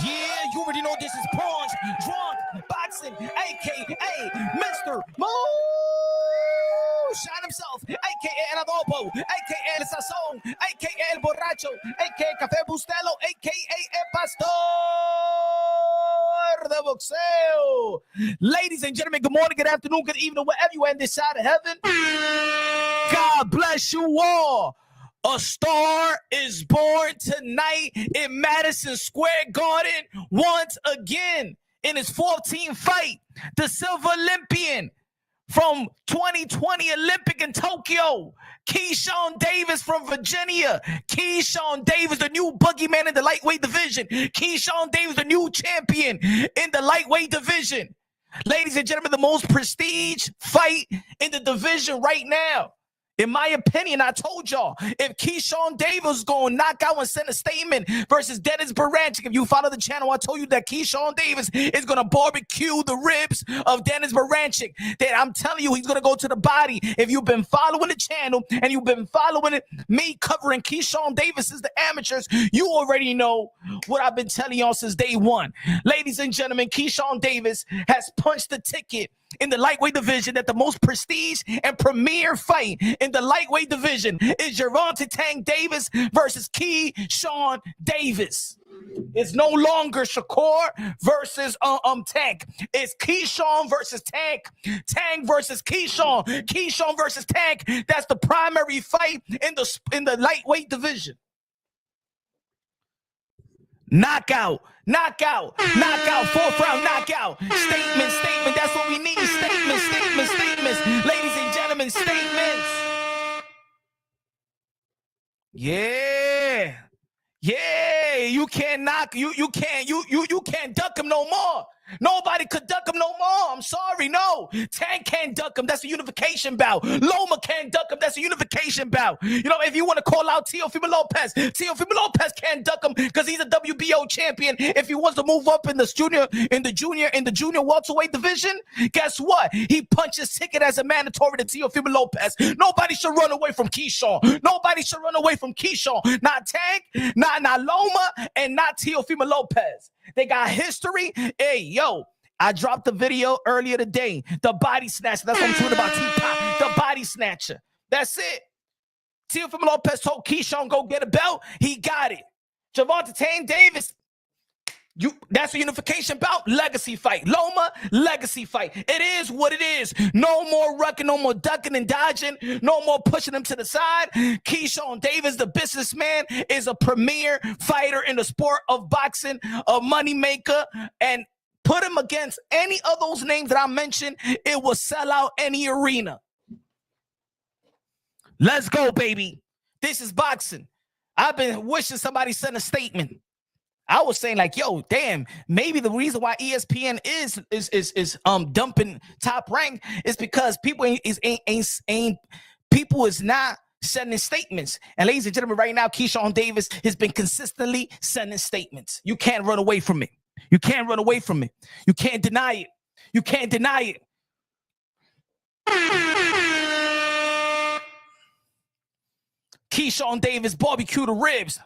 Yeah, you already know this is Prawns, Drunk, Boxing, a.k.a. Mr. Moonshine himself, a.k.a. El Adobo, a.k.a. El Sazón, a.k.a. El Borracho, a.k.a. Café Bustelo, a.k.a. El Pastor de Boxeo. Ladies and gentlemen, good morning, good afternoon, good evening, wherever you are in this side of heaven. God bless you all. A star is born tonight in Madison Square Garden once again in his 14th fight. The Silver Olympian from 2020 Olympic in Tokyo, Keyshawn Davis from Virginia. Keyshawn Davis, the new boogeyman in the lightweight division. Keyshawn Davis, the new champion in the lightweight division. Ladies and gentlemen, the most prestige fight in the division right now. In my opinion, I told y'all, if Keyshawn Davis was going to knock out and send a statement versus Dennis Berinchyk, if you follow the channel, I told you that Keyshawn Davis is going to barbecue the ribs of Dennis Berinchyk. That I'm telling you, he's going to go to the body. If you've been following the channel and you've been following me covering Keyshawn Davis as the amateurs, you already know what I've been telling y'all since day one. Ladies and gentlemen, Keyshawn Davis has punched the ticket in the lightweight division that the most prestige and premier fight in the lightweight division is Gervonta Tank Davis versus Keyshawn Davis. It's no longer Shakur versus Tank. It's Keyshawn versus Tank. Tank versus Keyshawn. Keyshawn versus Tank. That's the primary fight in the lightweight division. Knockout, fourth round knockout. Statement, that's what we need. Statements. Ladies and gentlemen, statements. Yeah, you can't knock, you can't duck him no more. Nobody could duck him no more. I'm sorry, no. Tank can't duck him. That's a unification bout. Loma can't duck him. That's a unification bout. You know, if you want to call out Teofimo Lopez can't duck him because he's a WBO champion. If he wants to move up in the junior welterweight division, guess what? He punches ticket as a mandatory to Teofimo Lopez. Nobody should run away from Keyshawn. Not Tank, not Loma, and not Teofimo Lopez. They got history. Hey, yo, I dropped the video earlier today. The body snatcher. That's what I'm talking about. T-Pop. The body snatcher. That's it. Teofimo Lopez told Keyshawn, go get a belt. He got it. Gervonta Tank Davis. That's a unification bout. Legacy fight. Loma, legacy fight. It is what it is. No more rucking, no more ducking and dodging, no more pushing him to the side. Keyshawn Davis, the businessman, is a premier fighter in the sport of boxing, a moneymaker, and put him against any of those names that I mentioned, it will sell out any arena. Let's go, baby. This is boxing. I've been wishing somebody sent a statement. I was saying, like, yo, damn, maybe the reason why ESPN is dumping Top Rank is because people is not sending statements. And ladies and gentlemen, right now, Keyshawn Davis has been consistently sending statements. You can't run away from it. You can't deny it. Keyshawn Davis barbecue the ribs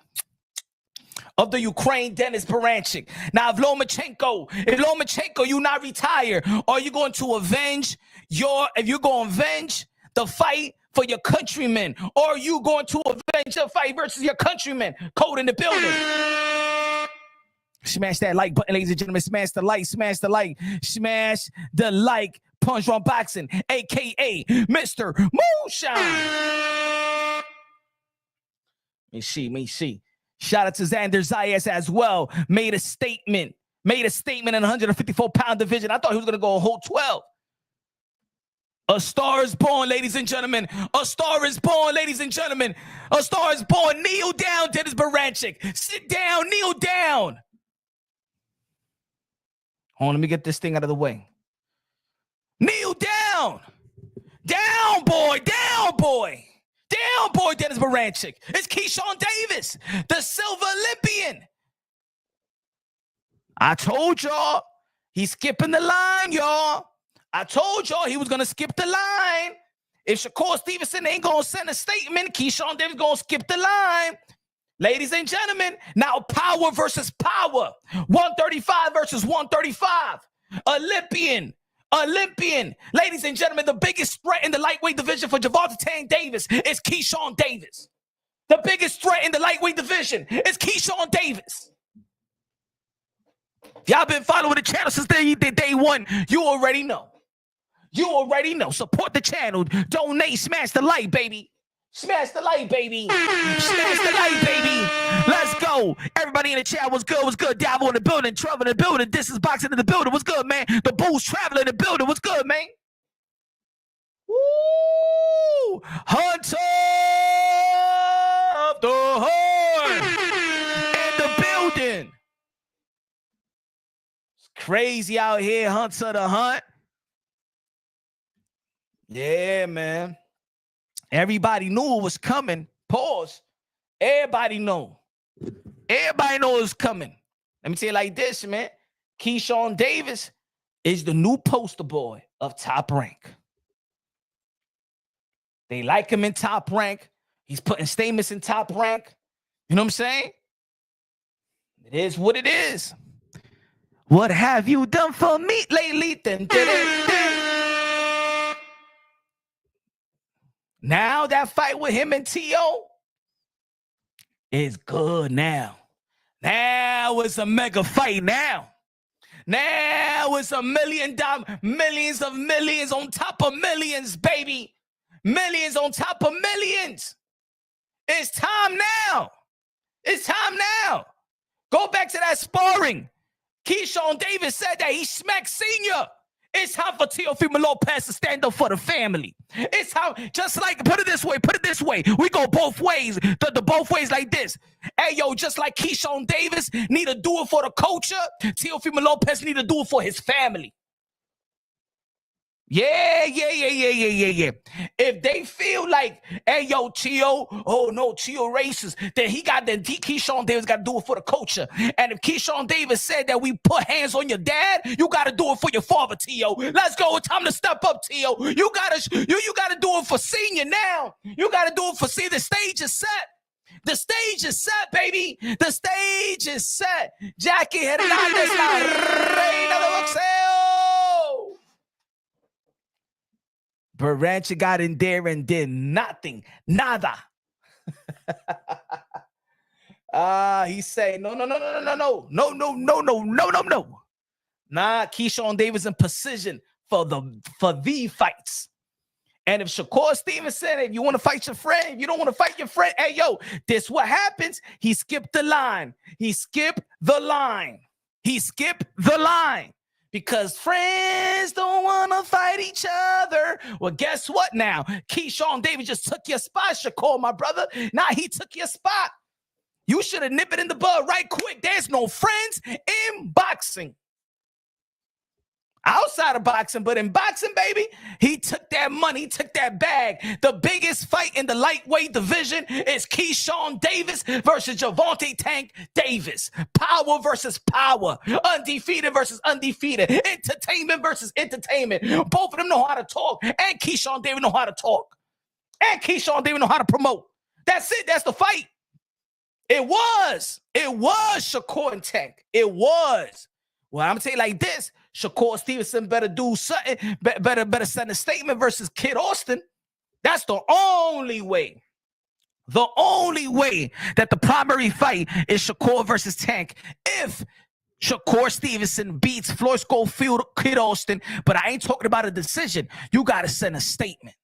of the Ukraine Dennis Berinchyk. Now, if Lomachenko, you not retire, are you going to avenge the fight for your countrymen, or are you going to avenge the fight versus your countrymen? Code in the building. Smash that like button, ladies and gentlemen. Smash the like. Punch on boxing, aka Mr. Moonshine. Let me see. Shout out to Xander Zayas as well. Made a statement in the 154-pound division. I thought he was going to go a whole 12. A star is born, ladies and gentlemen. A star is born. Kneel down, Dennis Berinchyk. Sit down, kneel down. Hold on, let me get this thing out of the way. Kneel down. Down, boy. Down, boy, Dennis Berinchyk. It's Keyshawn Davis, the Silver Olympian. I told y'all he's skipping the line, y'all. I told y'all he was going to skip the line. If Shakur Stevenson ain't going to send a statement, Keyshawn Davis going to skip the line. Ladies and gentlemen, now power versus power. 135 versus 135. Olympian. Ladies and gentlemen, the biggest threat in the lightweight division for Gervonta Tank Davis is Keyshawn Davis. The biggest threat in the lightweight division is Keyshawn Davis. If y'all been following the channel since day one, you already know. Support the channel. Donate. Smash the like, baby. Smash the like, baby. Let's go. Everybody in the chat, what's good? Davo in the building. Trevor in the building. Distance boxing in the building. What's good, man? The Bulls traveling in the building. What's good, man? Woo! Hunter of the Hunt in the building. It's crazy out here, Hunter the Hunt. Yeah, man. Everybody knew it was coming. Pause. Everybody know it was coming. Let me tell you like this, man. Keyshawn Davis is the new poster boy of Top Rank. They like him in Top Rank. He's putting statements in Top Rank. You know what I'm saying? It is what it is. What have you done for me lately? Now that fight with him and T.O. is good now. Now it's a mega fight now. Now it's $1 million, millions of millions on top of millions, baby. Millions on top of millions. It's time now. Go back to that sparring. Keyshawn Davis said that he smacked Senior. It's time for Teofimo Lopez to stand up for the family. It's time, just like, put it this way. We go both ways, the both ways like this. Hey, yo, just like Keyshawn Davis need to do it for the culture, Teofimo Lopez need to do it for his family. Yeah. If they feel like, hey, yo, Tio, oh no, Tio racist, then Keyshawn Davis got to do it for the culture. And if Keyshawn Davis said that we put hands on your dad, you got to do it for your father, Tio. Let's go. It's time to step up, Tio. You gotta do it for Senior now. You got to do it for Senior. The stage is set. The stage is set, baby. The stage is set. Jackie Hernandez, la reina de boxeo. Berinchyk got in there and did nothing. Nada. He said, no. Nah, Keyshawn Davis in position for the fights. And if Shakur Stevenson, if you want to fight your friend, if you don't want to fight your friend, hey, yo, this what happens. He skipped the line. Because friends don't want to fight each other. Well, guess what now? Keyshawn Davis just took your spot, Shakur, my brother. Now he took your spot. You should have nipped it in the bud right quick. There's no friends in boxing. Outside of boxing, but in boxing, baby, he took that money, he took that bag. The biggest fight in the lightweight division is Keyshawn Davis versus Gervonta Tank Davis. Power versus power. Undefeated versus undefeated. Entertainment versus entertainment. Both of them know how to talk. And Keyshawn Davis know how to talk. And Keyshawn Davis know how to promote. That's it. That's the fight. It was Shakur and Tank. It was. Well, I'm going to tell you like this. Shakur Stevenson better do something. Better send a statement versus Kid Austin. That's the only way. The only way that the primary fight is Shakur versus Tank. If Shakur Stevenson beats Floyd Schofield, Kid Austin, but I ain't talking about a decision. You got to send a statement.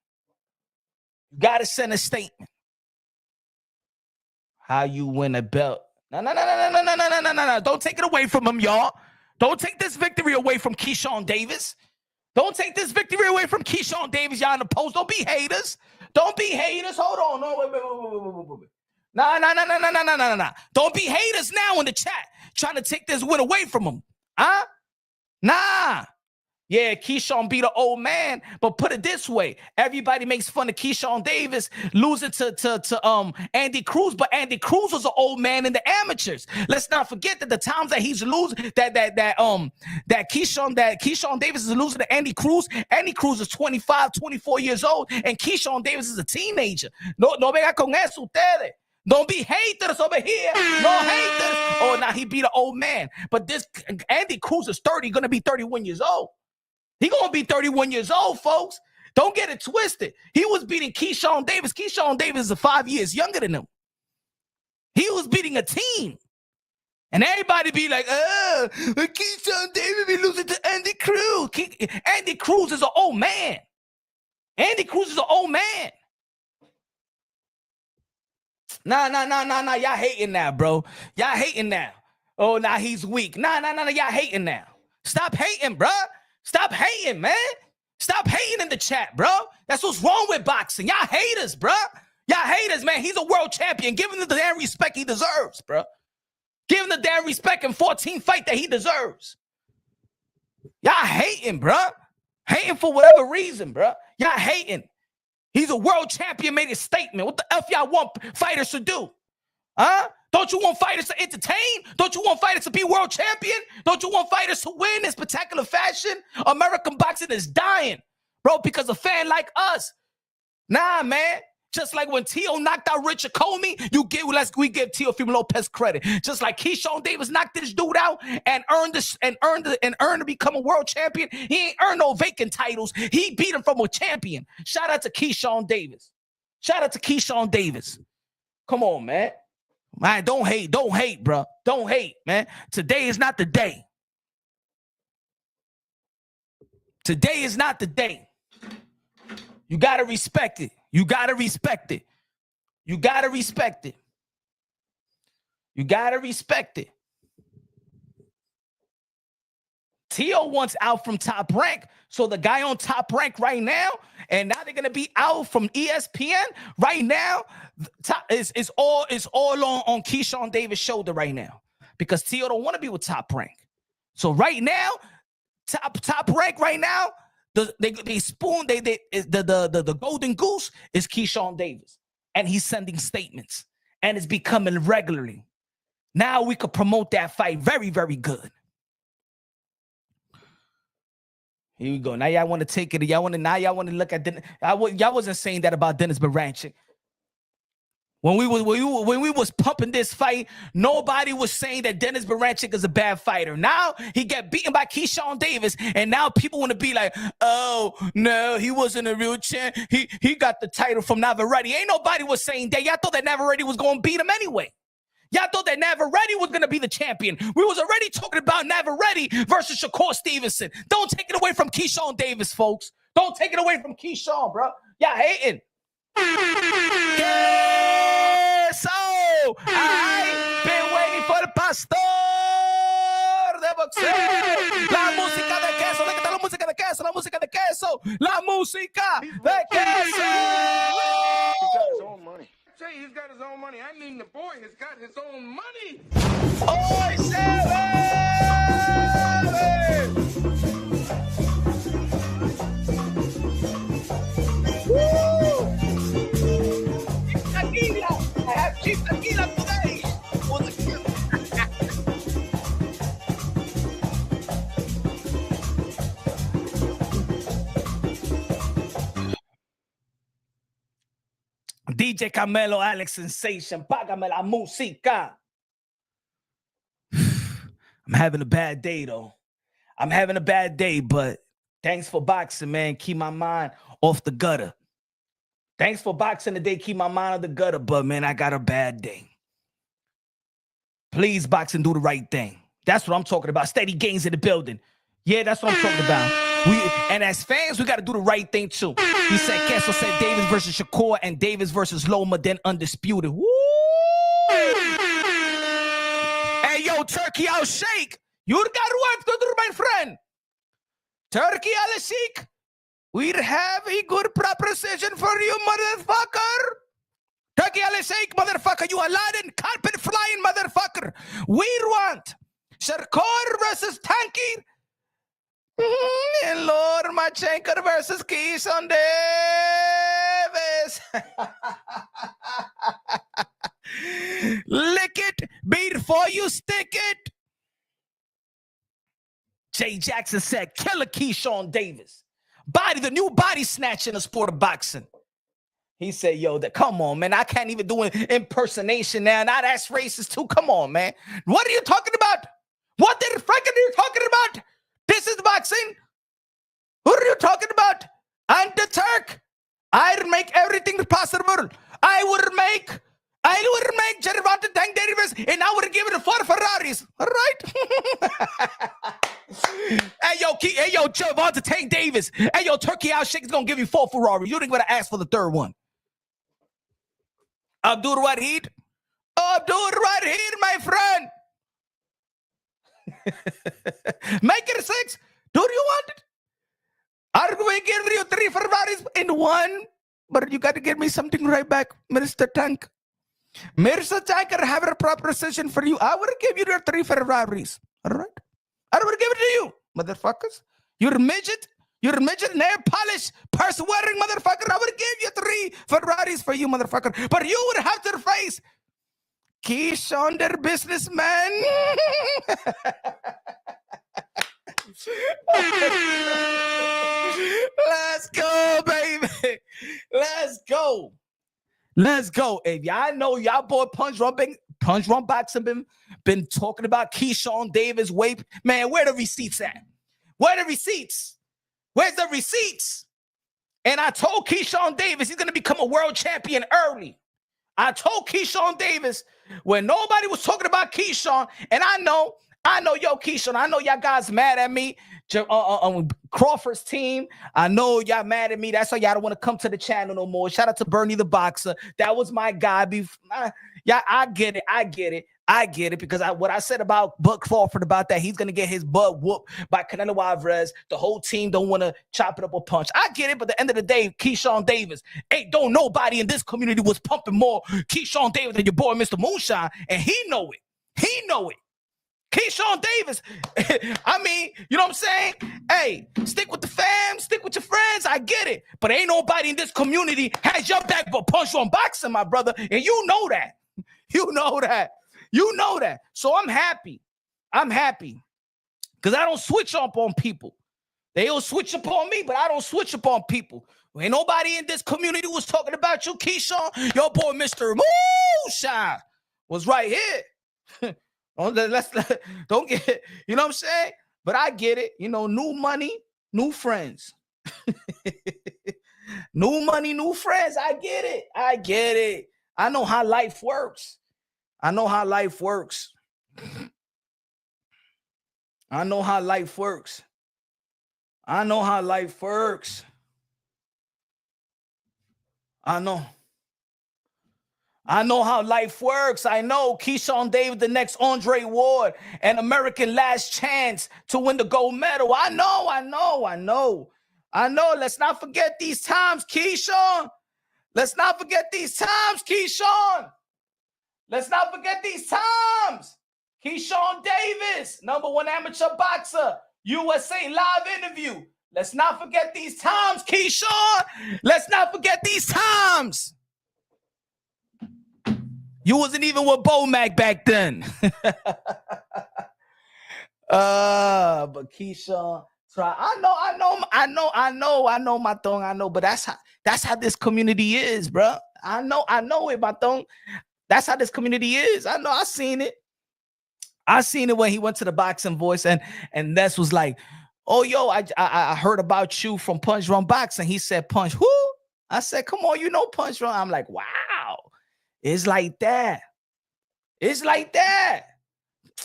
How you win a belt? No. Don't take it away from him, y'all. Don't take this victory away from Keyshawn Davis. Don't take this victory away from Keyshawn Davis, y'all in the post. Don't be haters. Hold on. No, wait. Nah. Don't be haters now in the chat trying to take this win away from him. Huh? Nah. Yeah, Keyshawn beat an old man, but put it this way. Everybody makes fun of Keyshawn Davis losing to Andy Cruz, but Andy Cruz was an old man in the amateurs. Let's not forget that the times that he's losing, that Keyshawn Davis is losing to Andy Cruz is 25, 24 years old, and Keyshawn Davis is a teenager. No venga con eso ustedes. Don't be haters over here. No haters. Oh, now he beat an old man. But this Andy Cruz is 30, going to be 31 years old. He going to be 31 years old, folks. Don't get it twisted. He was beating Keyshawn Davis. Keyshawn Davis is 5 years younger than him. He was beating a team. And everybody be like, Keyshawn Davis be losing to Andy Cruz. Andy Cruz is an old man. Andy Cruz is an old man. Nah. Y'all hating now, bro. Y'all hating now. Oh, now he's weak. Nah. Y'all hating now. Stop hating, bro. Stop hating, man. Stop hating in the chat, bro. That's what's wrong with boxing. Y'all haters, bro. Y'all haters, man. He's a world champion. Give him the damn respect he deserves, bro. Give him the damn respect and 14 fight that he deserves. Y'all hating, bro. Hating for whatever reason, bro. Y'all hating. He's a world champion, made a statement. What the F y'all want fighters to do? Huh? Don't you want fighters to entertain? Don't you want fighters to be world champion? Don't you want fighters to win in spectacular fashion? American boxing is dying, bro, because of fans like us. Nah, man. Just like when Tio knocked out Richard Comey, we give Teofimo Lopez credit. Just like Keyshawn Davis knocked this dude out and earned to become a world champion. He ain't earned no vacant titles. He beat him from a champion. Shout out to Keyshawn Davis. Shout out to Keyshawn Davis. Come on, man. Man, don't hate, bro. Don't hate, man. Today is not the day. Today is not the day. You gotta respect it. You gotta respect it. You gotta respect it. You gotta respect it. Tio wants out from Top Rank. So the guy on Top Rank right now, and now they're gonna be out from ESPN right now. It's all on Keyshawn Davis' shoulder right now because Tio don't want to be with Top Rank. So right now, Top Rank right now. The golden goose is Keyshawn Davis, and he's sending statements, and it's becoming regularly. Now we could promote that fight very, very good. Here we go. Now y'all want to take it. Y'all want to look at Dennis. Y'all wasn't saying that about Dennis Berinchyk. When we was pumping this fight, nobody was saying that Dennis Berinchyk is a bad fighter. Now he got beaten by Keyshawn Davis, and now people want to be like, oh, no, he wasn't a real champ. He got the title from Navarrete. Ain't nobody was saying that. Y'all thought that Navarrete was going to beat him anyway. Y'all thought that Navarrete was going to be the champion. We was already talking about Navarrete versus Shakur Stevenson. Don't take it away from Keyshawn Davis, folks. Don't take it away from Keyshawn, bro. Y'all hating. Yes, oh, I've been waiting for the pastor de boxeo. La música de queso, ¿dónde está la música de queso? La música de queso, la música de queso. He's got his own money. I tell you, he's got his own money. I mean, the boy has got his own money. Hoy se ve. I have cheap tequila today. DJ Camelo, Alex Sensation, págame la música. I'm having a bad day, though. I'm having a bad day, but thanks for boxing, man. Keep my mind off the gutter. Thanks for boxing today. Keep my mind on the gutter, but, man, I got a bad day. Please, boxing, do the right thing. That's what I'm talking about. Steady gains in the building. Yeah, that's what I'm talking about. And as fans, we got to do the right thing, too. He said, Kessel said Davis versus Shakur and Davis versus Loma, then undisputed. Woo! Hey, yo, Turkey, I'll shake. You got work to do, my friend. Turkey, I'll shake. We have a good proposition for you, motherfucker. Turkey, I'll shake, motherfucker. You Aladdin, carpet flying, motherfucker. We want Shakur versus Tanky. And Lord Machenko versus Keyshawn Davis. Lick it before you stick it. Jay Jackson said, killer Keyshawn Davis. The new body snatch in the sport of boxing. He said, yo, come on, man. I can't even do an impersonation now. Now that's racist too. Come on, man. What are you talking about? What the frick are you talking about? This is boxing. What are you talking about? I'm the Turk. I'd make everything possible. I would make Gervonta Tank Davis, and I would give it 4 Ferraris. All right? Hey, yo, Gervonta Tank Davis. Hey, yo, Turkey Al Sheikh is going to give you 4 Ferraris. You didn't want to ask for the 3rd one. Abdul Wahid, my friend. Make it 6. Do you want it? I'm going to give you 3 Ferraris in 1, but you got to give me something right back, Mr. Tank. Mr. Tank, I have a proper session for you. I would give you the 3 Ferraris. All right? I would give it to you, motherfuckers. You're a midget, nail polish, purse wearing motherfucker. I would give you 3 Ferraris for you, motherfucker. But you would have to face Keyshawn, their businessman. Let's go, baby. Let's go. Let's go. If y'all know y'all boy Punch Run Boxing been talking about Keyshawn Davis weight. Man, where the receipts at? Where the receipts? Where's the receipts? And I told Keyshawn Davis he's gonna become a world champion early. I told Keyshawn Davis when nobody was talking about Keyshawn, and I know, yo, Keyshawn, I know y'all guys mad at me. Crawford's team, I know y'all mad at me. That's why y'all don't want to come to the channel no more. Shout out to Bernie the Boxer. That was my guy. Yeah, I get it. Because what I said about Buck Crawford about that, he's gonna get his butt whooped by Canelo Alvarez. The whole team don't want to chop it up or punch. I get it, but at the end of the day, Keyshawn Davis, don't nobody in this community was pumping more Keyshawn Davis than your boy Mr. Moonshine, and he know it. Keyshawn Davis, I mean, you know what I'm saying? Hey, stick with the fam, stick with your friends. I get it. But ain't nobody in this community has your back but Punch Run Boxing, my brother. And you know that. You know that. So I'm happy. Because I don't switch up on people. They don't switch up on me, but I don't switch up on people. Ain't nobody in this community was talking about you, Keyshawn. Your boy, Mr. Moonshine, was right here. Don't get, you know what I'm saying? But I get it. You know, new money, new friends. New money, new friends. I get it. I know how life works. I know how life works. I know how life works. I know how life works. I know Keyshawn Davis, the next Andre Ward, an American last chance to win the gold medal. I know. Let's not forget these times, Keyshawn. Let's not forget these times. Keyshawn Davis, #1 amateur boxer, USA live interview. Let's not forget these times, Keyshawn. Let's not forget these times. You wasn't even with Bomac back then. But Keyshawn, try. I know my thong. I know, but that's how this community is, bro. I know it, my thong. That's how this community is. I know. I seen it when he went to the Boxing Voice, and Ness was like, "Oh, yo, I heard about you from Punch Run Boxing." He said, "Punch who?" I said, "Come on, you know Punch Run." I'm like, "Wow." It's like that.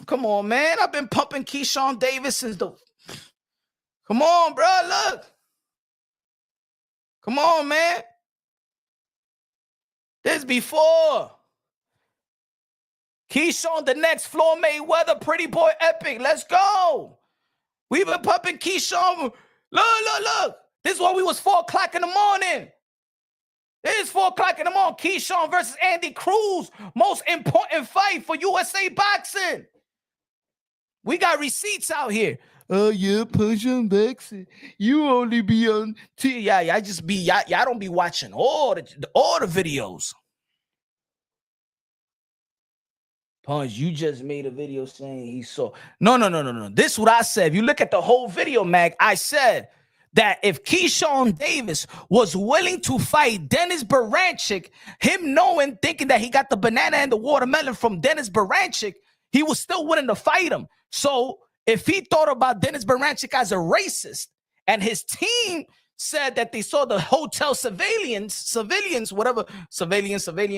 Come on, man. I've been pumping Keyshawn Davis since the... Come on, bro. Look. Come on, man. This before. Keyshawn, the next Floyd Mayweather, Pretty Boy Epic. Let's go. We've been pumping Keyshawn. Look. This is when we was 4 o'clock in the morning. It's 4 o'clock in the morning. Keyshawn versus Andy Cruz. Most important fight for USA Boxing. We got receipts out here. Oh, yeah, Punch Run Boxing. You only be on... I just be... Y'all don't be watching all the videos. Punch, you just made a video saying he saw... No. This is what I said. If you look at the whole video, Mag, I said... that if Keyshawn Davis was willing to fight Dennis Berinchyk, him knowing, thinking that he got the banana and the watermelon from Dennis Berinchyk, he was still willing to fight him. So if he thought about Dennis Berinchyk as a racist, and his team said that they saw the hotel civilian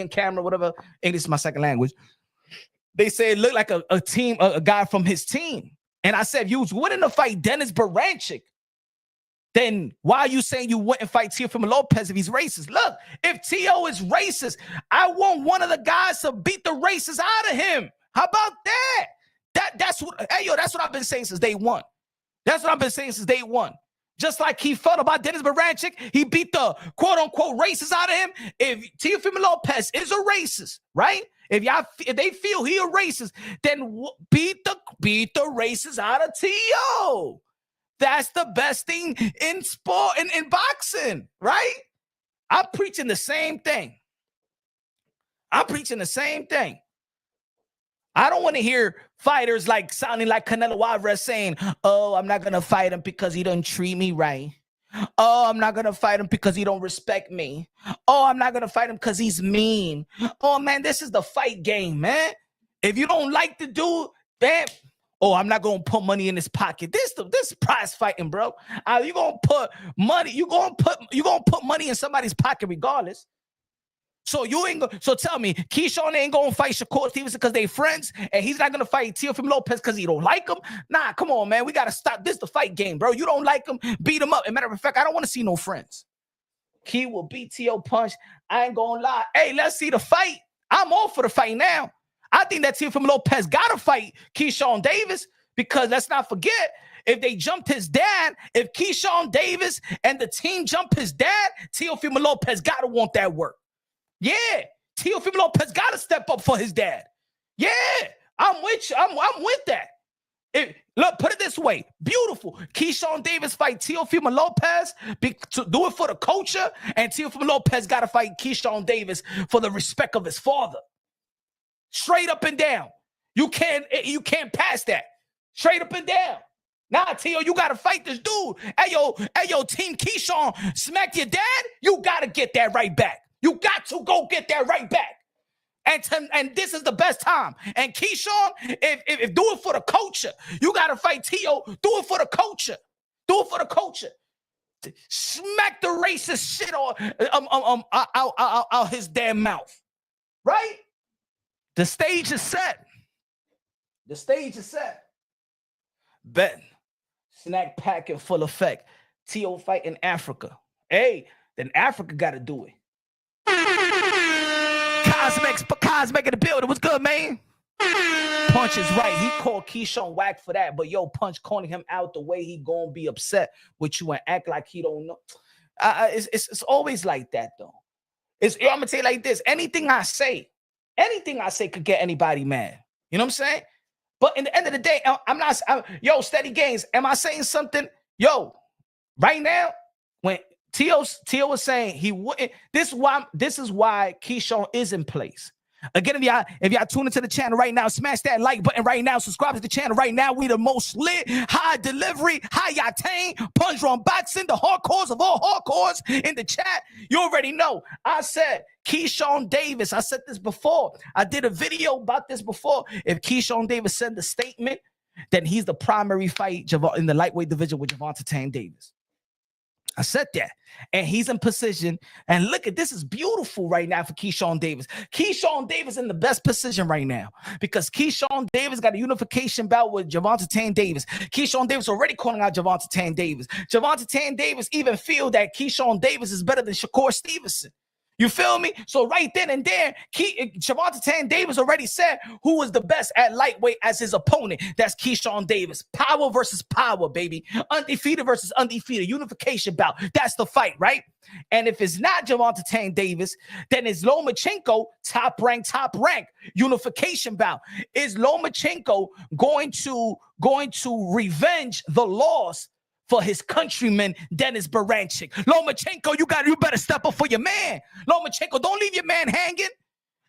camera, whatever, English is my second language, they say it looked like a guy from his team. And I said, if you was willing to fight Dennis Berinchyk, then why are you saying you wouldn't fight Teofimo Lopez if he's racist? Look, if Tio is racist, I want one of the guys to beat the racist out of him. How about that? That's what I've been saying since day one. That's what I've been saying since day one. Just like he felt about Dennis Berinchyk, he beat the quote-unquote racist out of him. If Teofimo Lopez is a racist, right? If they feel he a racist, then beat the racist out of Tio. That's the best thing in sport and in boxing, right? I'm preaching the same thing. I don't want to hear fighters like sounding like Canelo Alvarez saying, oh, I'm not going to fight him because he doesn't treat me right. Oh, I'm not going to fight him because he don't respect me. Oh, I'm not going to fight him because he's mean. Oh, man, this is the fight game, man. If you don't like the dude, man, oh, I'm not going to put money in his pocket. This prize fighting, bro. You're going to put money. You're going to put money in somebody's pocket regardless. So tell me, Keyshawn ain't gonna fight Shakur Stevenson because they friends, and he's not gonna fight Teofimo Lopez because he don't like him. Nah, come on, man. We gotta stop. This is the fight game, bro. You don't like him, beat him up. As a matter of fact, I don't want to see no friends. Key will beat T.O. punch. I ain't gonna lie. Hey, let's see the fight. I'm all for the fight now. I think that Teofimo Lopez gotta fight Keyshawn Davis because let's not forget, if they jumped his dad, if Keyshawn Davis and the team jump his dad, Teofimo Lopez gotta want that work. Yeah, Teofimo Lopez got to step up for his dad. Yeah, I'm with you. I'm with that. Look, put it this way. Beautiful. Keyshawn Davis fight Teofimo Lopez to do it for the culture, and Teofimo Lopez got to fight Keyshawn Davis for the respect of his father. Straight up and down. You can't pass that. Straight up and down. Nah, Tio, you got to fight this dude. Hey, yo, Team Keyshawn smacked your dad? You got to get that right back. You got to go get that right back. And this is the best time. And Keyshawn, if do it for the culture, you got to fight Tio. Do it for the culture. Do it for the culture. Smack the racist shit out his damn mouth. Right? The stage is set. The stage is set. Bet. Snack pack in full effect. Tio fight in Africa. Hey, then Africa got to do it. Cosmic in the building. What's good, man? Punch is right. He called Keyshawn whack for that, but yo, Punch calling him out the way he gonna be upset with you and act like he don't know. It's always like that though. I'm gonna tell you like this: anything I say could get anybody mad. You know what I'm saying? But in the end of the day, yo, Steady Gains. Am I saying something? Yo, right now, when Tio was saying he wouldn't. This is why Keyshawn is in place. Again, if y'all tune into the channel right now, smash that like button right now. Subscribe to the channel right now. We the most lit, high delivery, high octane, punch on boxing, the hardcores of all hardcores in the chat. You already know. I said Keyshawn Davis. I said this before. I did a video about this before. If Keyshawn Davis sent the statement, then he's the primary fight in the lightweight division with Gervonta Tank Davis. I said that. And he's in position. And look at this is beautiful right now for Keyshawn Davis. Keyshawn Davis in the best position right now because Keyshawn Davis got a unification bout with Gervonta Tank Davis. Keyshawn Davis already calling out Gervonta Tank Davis. Gervonta Tank Davis even feel that Keyshawn Davis is better than Shakur Stevenson. You feel me? So right then and there, Gervonta Tank Davis already said who was the best at lightweight as his opponent. That's Keyshawn Davis. Power versus power, baby. Undefeated versus undefeated. Unification bout. That's the fight, right? And if it's not Gervonta Tank Davis, then it's Lomachenko, top rank. Unification bout. Is Lomachenko going to revenge the loss for his countryman, Dennis Berinchyk? Lomachenko, you better step up for your man. Lomachenko, don't leave your man hanging.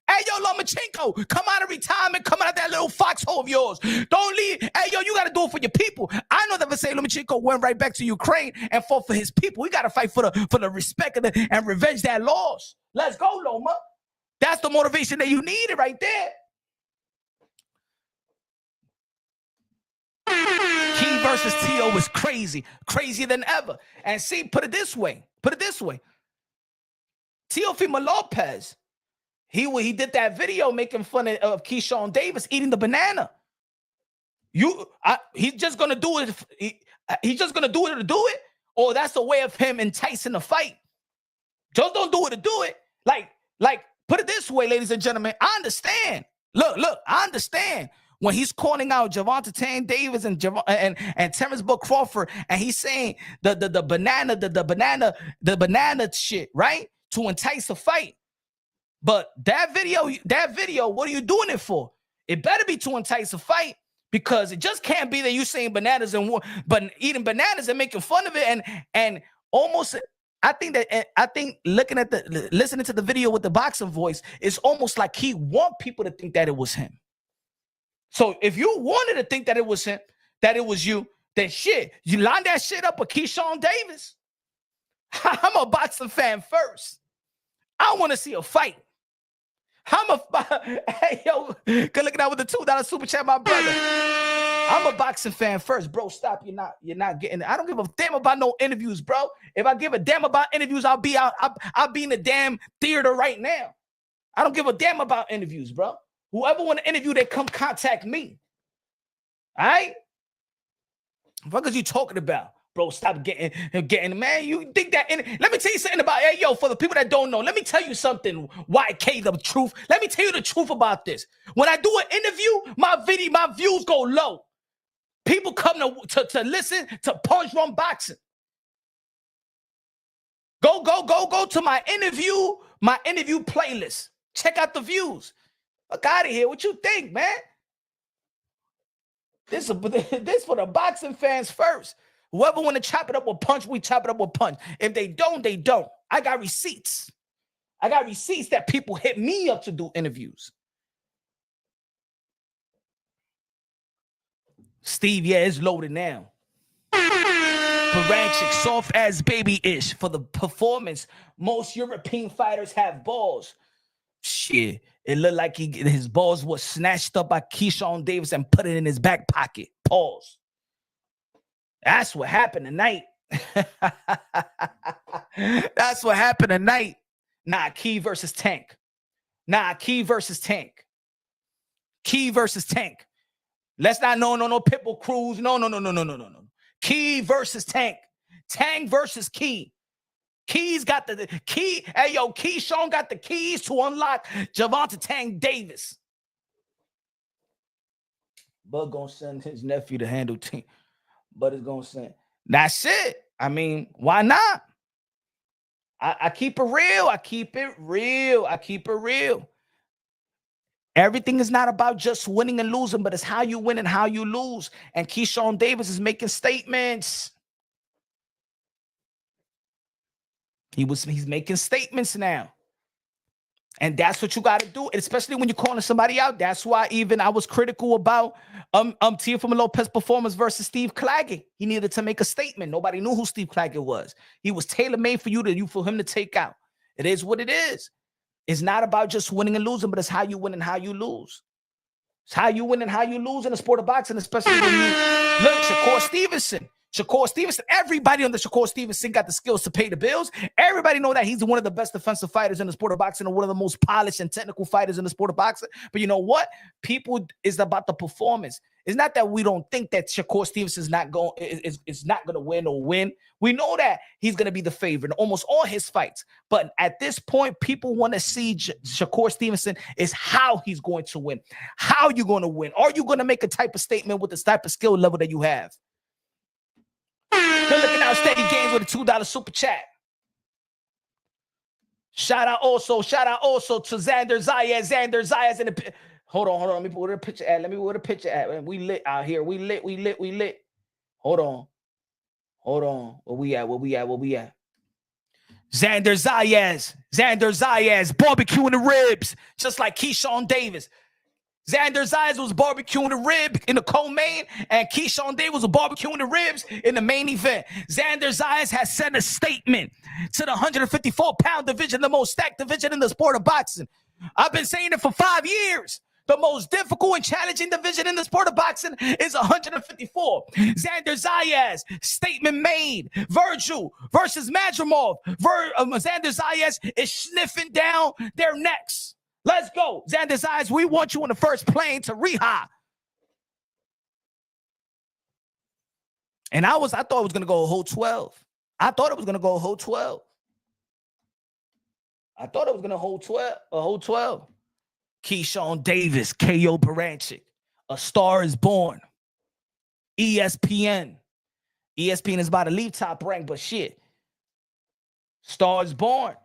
Hey, yo, Lomachenko, come out of retirement, come out of that little foxhole of yours. Don't leave. Hey, yo, you got to do it for your people. I know that Vasily Lomachenko went right back to Ukraine and fought for his people. We got to fight for the respect and revenge that lost. Let's go, Loma. That's the motivation that you needed right there. Key versus T.O. was crazy. Crazier than ever. And see, put it this way. Teofimo Lopez, he did that video making fun of Keyshawn Davis eating the banana. He's just gonna do it. He's just gonna do it to do it, or that's a way of him enticing the fight. Just don't do it to do it. Like put it this way, ladies and gentlemen. I understand. Look, I understand when he's calling out Gervonta Tank Davis and Terrence Buck Crawford, and he's saying the banana shit, right? To entice a fight. But that video, what are you doing it for? It better be to entice a fight, because it just can't be that you saying bananas but eating bananas and making fun of it and almost. I think listening to the video with the boxing voice, it's almost like he want people to think that it was him. So if you wanted to think that it was him, that it was you, then shit, you line that shit up with Keyshawn Davis. I'm a boxing fan first. I want to see a fight. Hey, yo, good looking out with the $2 super chat, my brother. I'm a boxing fan first, bro. Stop. You're not getting it. I don't give a damn about no interviews, bro. If I give a damn about interviews, I'll be in the damn theater right now. I don't give a damn about interviews, bro. Whoever want to interview, they come contact me. All right? What are you talking about? Bro, stop getting, man. You think that, let me tell you something about, hey, yo, for the people that don't know, let me tell you something, YK, the truth. Let me tell you the truth about this. When I do an interview, my views go low. People come to listen to Punch Run Boxing. Go to my interview playlist. Check out the views. Fuck out of here. What you think, man? This for the boxing fans first. Whoever want to chop it up with Punch, we chop it up with Punch. If they don't, they don't. I got receipts. That people hit me up to do interviews. Steve, yeah, it's loaded now. Berinchyk, soft as baby-ish for the performance. Most European fighters have balls. Shit, it looked like his balls were snatched up by Keyshawn Davis and put it in his back pocket. Pause. That's what happened tonight. That's what happened tonight. Nah, Key versus Tank. Key versus Tank. Let's not no Pitbull Cruz. No. Key versus Tank. Tank versus Key. Key's got the key. Hey, yo, Keyshawn got the keys to unlock Gervonta Tank Davis. Bud gonna send his nephew to handle team. But it's gonna send. That's it. I mean, why not? I keep it real. Everything is not about just winning and losing, but it's how you win and how you lose. And Keyshawn Davis is making statements. He's making statements now. And that's what you got to do, especially when you're calling somebody out. That's why even I was critical about Teofimo Lopez performance versus Steve Claggett. He needed to make a statement. Nobody knew who Steve Claggett was. He was tailor-made for him to take out. It is what it is. It's not about just winning and losing, but it's how you win and how you lose. It's how you win and how you lose in the sport of boxing, especially when you look, Shakur Stevenson. Everybody on the Shakur Stevenson got the skills to pay the bills. Everybody know that he's one of the best defensive fighters in the sport of boxing and one of the most polished and technical fighters in the sport of boxing. But you know what? People is about the performance. It's not that we don't think that Shakur Stevenson is not going to win or win. We know that he's going to be the favorite in almost all his fights. But at this point, people want to see Shakur Stevenson is how he's going to win. How you going to win? Are you going to make a type of statement with this type of skill level that you have? Good looking out, Steady Games with a $2 super chat. Shout out also to Xander Zayas in the. Hold on. Let me put a picture at. We lit out here. We lit. Hold on. Where we at? Xander Zayas, barbecuing the ribs, just like Keyshawn Davis. Xander Zayas was barbecuing the rib in the co-main, and Keyshawn Davis was barbecuing the ribs in the main event. Xander Zayas has sent a statement to the 154-pound division, the most stacked division in the sport of boxing. I've been saying it for 5 years. The most difficult and challenging division in the sport of boxing is 154. Xander Zayas, statement made. Virgil versus Madrimov. Xander Zayas is sniffing down their necks. Let's go. Xander Zayas, we want you on the first plane to Rehab. And I thought it was going to go a whole 12. I thought it was going to go a whole 12. I thought it was going to hold 12, a whole 12. Keyshawn Davis, KO Berinchyk. A Star is Born. ESPN. ESPN is about to leave Top Rank, but shit. Star is Born.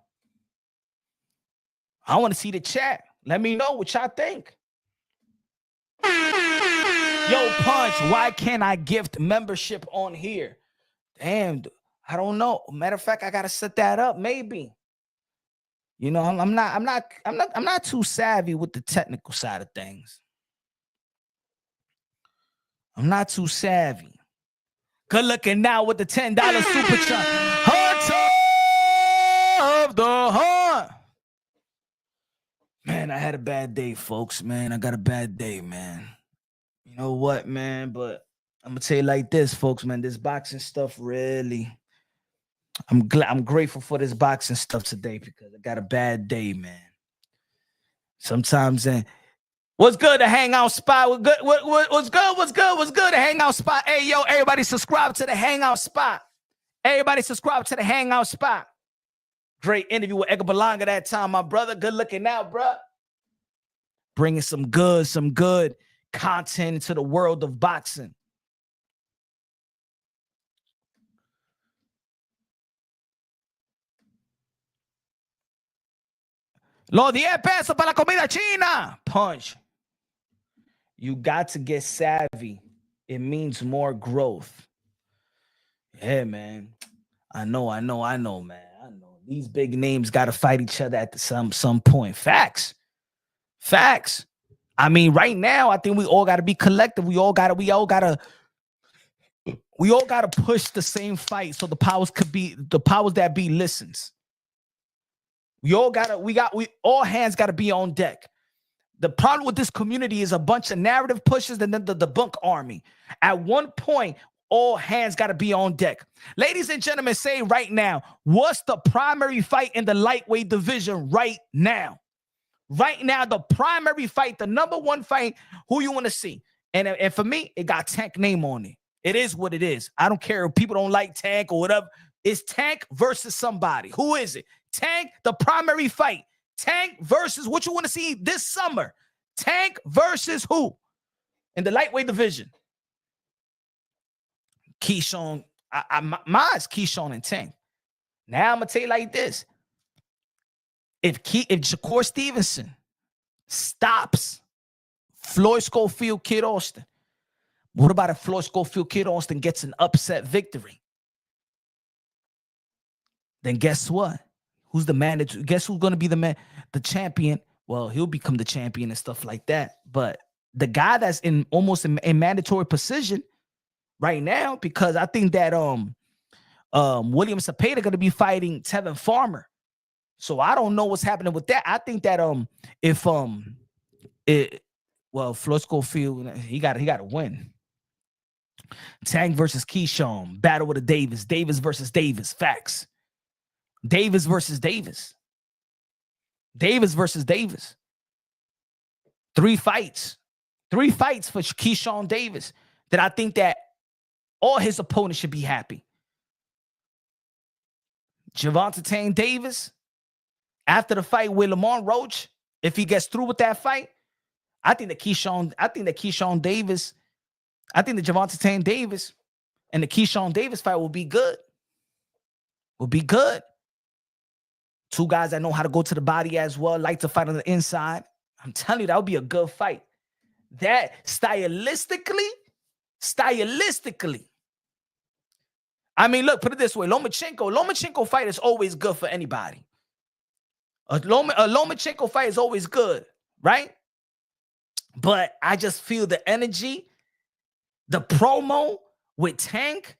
I want to see the chat. Let me know what y'all think. Yo, Punch, why can't I gift membership on here? Damn, I don't know. Matter of fact, I gotta set that up. Maybe. You know, I'm not too savvy with the technical side of things. I'm not too savvy. Good looking now with the $10 super chat. Hunter of the Hunt. Man, I had a bad day, folks, man. I got a bad day, man. You know what, man? But I'm going to tell you like this, folks, man. This boxing stuff really... I'm grateful for this boxing stuff today because I got a bad day, man. Sometimes, what's good, the hangout spot? What's good, the hangout spot? Hey, yo, everybody subscribe to the hangout spot. Everybody subscribe to the hangout spot. Great interview with Edgar Berlanga that time, my brother. Good looking out, bro. Bringing some good content into the world of boxing. Los 10 pesos para la comida china. Punch. You got to get savvy. It means more growth. Yeah, man. I know, man. I know. These big names got to fight each other at some point. Facts. I mean, right now, I think we all got to be collective. We all got to push the same fight so the powers that be listens. We all hands got to be on deck. The problem with this community is a bunch of narrative pushes and then the debunk army. At one point, all hands got to be on deck. Ladies and gentlemen, say right now, what's the primary fight in the lightweight division right now? Right now, the primary fight, the number one fight, who you want to see? And for me, it got Tank name on it. It is what it is. I don't care if people don't like Tank or whatever. It's Tank versus somebody. Who is it? Tank, the primary fight. Tank versus what you want to see this summer. Tank versus who? In the lightweight division. Keyshawn. Mine's Keyshawn and Tank. Now I'm going to tell you like this. If Shakur Stevenson stops Floyd Schofield, Kid Austin, what about if Floyd Schofield, Kid Austin gets an upset victory? Then guess what? Who's the manager? Guess who's going to be the champion? Well, he'll become the champion and stuff like that. But the guy that's almost in mandatory position right now, because I think that William Cepeda going to be fighting Tevin Farmer. So I don't know what's happening with that. I think that Floyd Schofield, he got to win. Tank versus Keyshawn, battle with a Davis versus Davis. Facts. Davis versus Davis. 3 fights for Keyshawn Davis that I think that all his opponents should be happy. Gervonta Davis, after the fight with Lamont Roach, if he gets through with that fight, I think that Gervonta Davis and the Keyshawn Davis fight will be good. Two guys that know how to go to the body as well, like to fight on the inside. I'm telling you, that would be a good fight. That stylistically, I mean, look, put it this way. Lomachenko fight is always good for anybody. A Lomachenko fight is always good, right? But I just feel the energy, the promo with Tank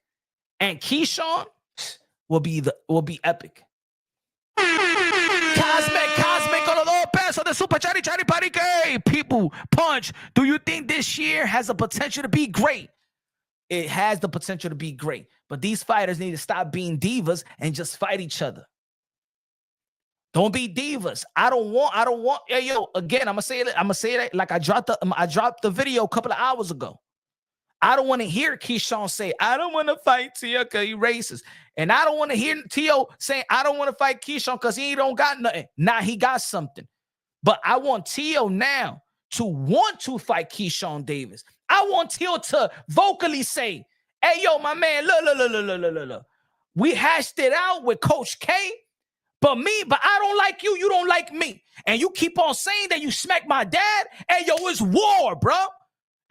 and Keyshawn will be epic. Cosmic on the low pass on the super chatty party game. People, Punch, do you think this year has the potential to be great? It has the potential to be great. But these fighters need to stop being divas and just fight each other. Don't be divas. I don't want. Hey, yo, again, I'm gonna say it like I dropped the video a couple of hours ago. I don't want to hear Keyshawn say, I don't want to fight Tio because he racist. And I don't want to hear Tio saying, I don't want to fight Keyshawn because he don't got nothing. Nah, he got something. But I want Tio now to want to fight Keyshawn Davis. I want Tio to vocally say, hey, yo, my man, look. We hashed it out with Coach K, but I don't like you. You don't like me. And you keep on saying that you smack my dad. Hey, yo, it's war, bro.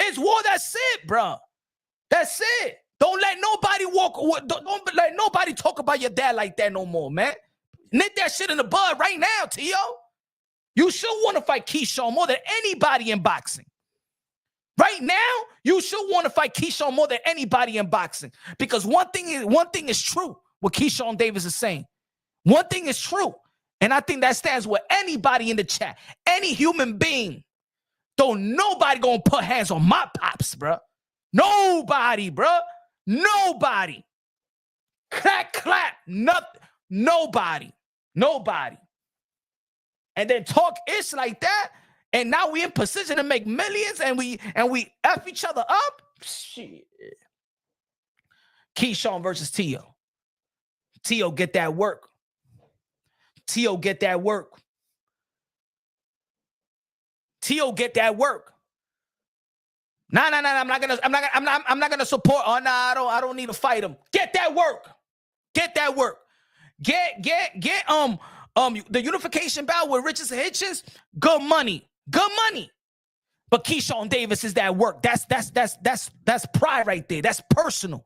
It's war. That's it, bro. That's it. Don't let nobody don't let nobody talk about your dad like that no more, man. Nip that shit in the bud right now, Tio. You should want to fight Keyshawn more than anybody in boxing. Right now, you should want to fight Keyshawn more than anybody in boxing. Because one thing is true, what Keyshawn Davis is saying. One thing is true. And I think that stands with anybody in the chat. Any human being. Don't nobody gonna put hands on my pops, bro. Nobody, bro. Nobody. Clap. Nothing. Nobody. And then talk ish like that. And now we in position to make millions and we F each other up. Shit. Keyshawn versus Tio. Tio get that work. Tio get that work. Nah. I'm not gonna support. Oh no, I don't need to fight him. Get that work. Get the unification bout with Richards and Hitchens. Good money. But Keyshawn Davis is that work. That's pride right there. That's personal.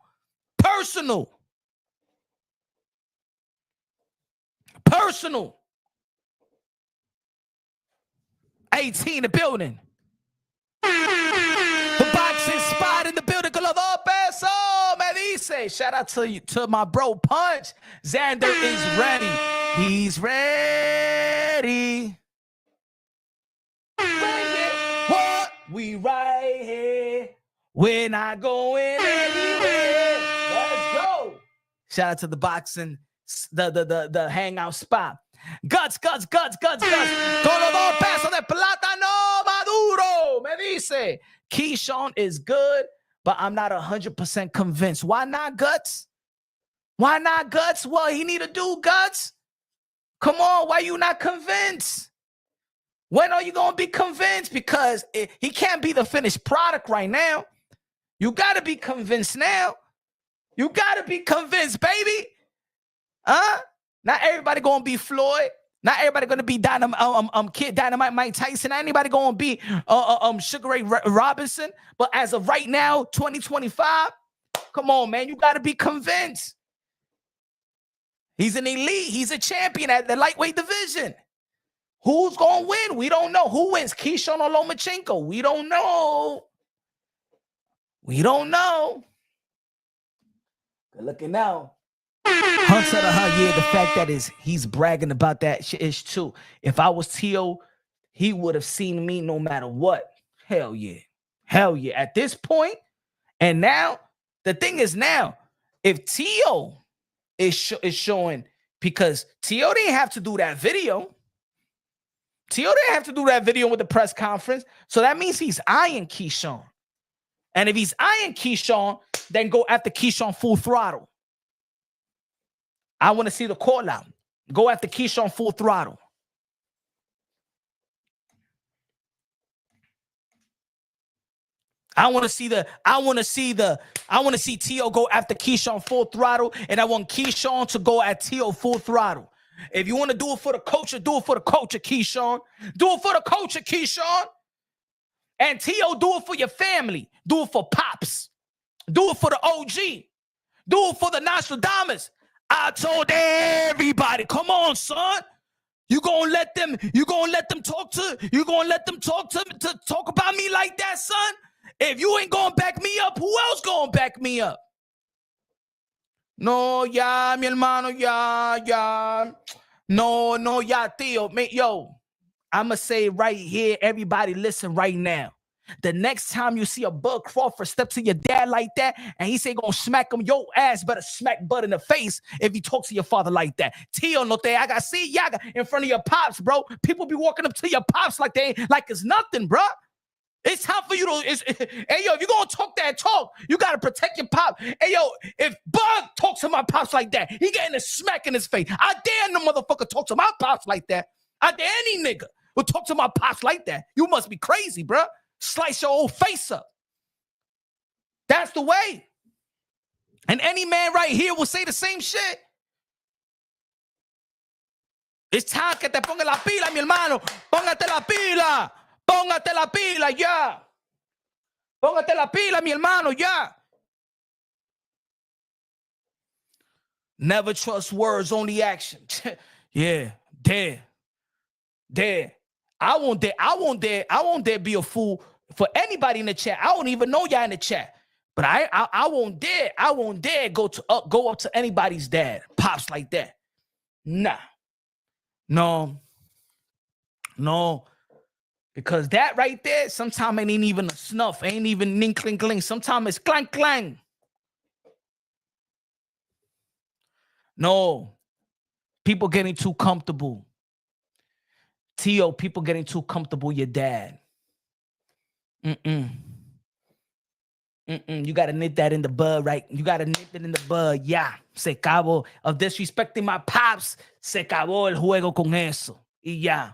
18 in the building. The boxing spot in the building. Colado peso, me dice. Shout out to my bro Punch. Xander is ready. He's ready. What? We right here. We're not going anywhere. Let's go. Shout out to the boxing, the hangout spot. Guts. Colado peso de plátano maduro. Me dice. Keyshawn is good, but I'm not 100% convinced. Why not, Guts? Well, he need to do, Guts. Come on, why you not convinced? When are you going to be convinced? Because he can't be the finished product right now. You got to be convinced now. You got to be convinced, baby. Not everybody going to be Floyd. Not everybody going to be Dynamite Mike Tyson. Not anybody going to be Sugar Ray Robinson. But as of right now, 2025, come on, man. You got to be convinced. He's an elite. He's a champion at the lightweight division. Who's going to win? We don't know. Who wins, Keyshawn or Lomachenko? We don't know. Good looking now. Hunter to her, yeah, the fact that he's bragging about that shit is true. If I was Tio, he would have seen me no matter what. Hell yeah. At this point, and now, the thing is now, if Tio is showing, because Tio didn't have to do that video. Tio didn't have to do that video with the press conference. So that means he's eyeing Keyshawn. And if he's eyeing Keyshawn, then go after Keyshawn full throttle. I want to see the call out. Go after Keyshawn full throttle. I want to see Tio go after Keyshawn full throttle, and I want Keyshawn to go at Tio full throttle. If you want to do it for the culture, do it for the culture, Keyshawn. Do it for the culture, Keyshawn. And Tio, do it for your family. Do it for Pops. Do it for the OG. Do it for the Nostradamus. I told everybody, come on, son. You gonna let them talk about me like that, son? If you ain't gonna back me up, who else gonna back me up? No, ya, mi hermano, ya. No, ya, tío. Yo, I'ma say right here, everybody listen right now. The next time you see a Bud Crawford step to your dad like that and he say gonna smack him, your ass better smack Bud in the face if he talks to your father like that. Tío, no te haga así, yaga, in front of your pops, bro. People be walking up to your pops like it's nothing, bro. It's time for you to, hey, yo, if you're going to talk that talk, you got to protect your pop. Hey, yo, if Bud talks to my pops like that, he getting a smack in his face. I dare no motherfucker talk to my pops like that. I dare any nigga who talk to my pops like that. You must be crazy, bro. Slice your old face up. That's the way. And any man right here will say the same shit. It's time que te ponga la pila, mi hermano. Póngate la pila. Póngate la pila, ya. Póngate la pila, mi hermano, ya. Never trust words, only action. Yeah, there. I won't dare be a fool for anybody in the chat. I don't even know y'all in the chat. But I won't dare go up to anybody's dad, pops like that. Nah. No. Because that right there, sometimes it ain't even a snuff, ain't even ning cling cling. Sometimes it's clang clang. No, people getting too comfortable. T.O., people getting too comfortable. Your dad. You gotta nip that in the bud, right? You gotta nip it in the bud. Yeah, se acabó of disrespecting my pops. Se acabó el juego con eso. Y ya.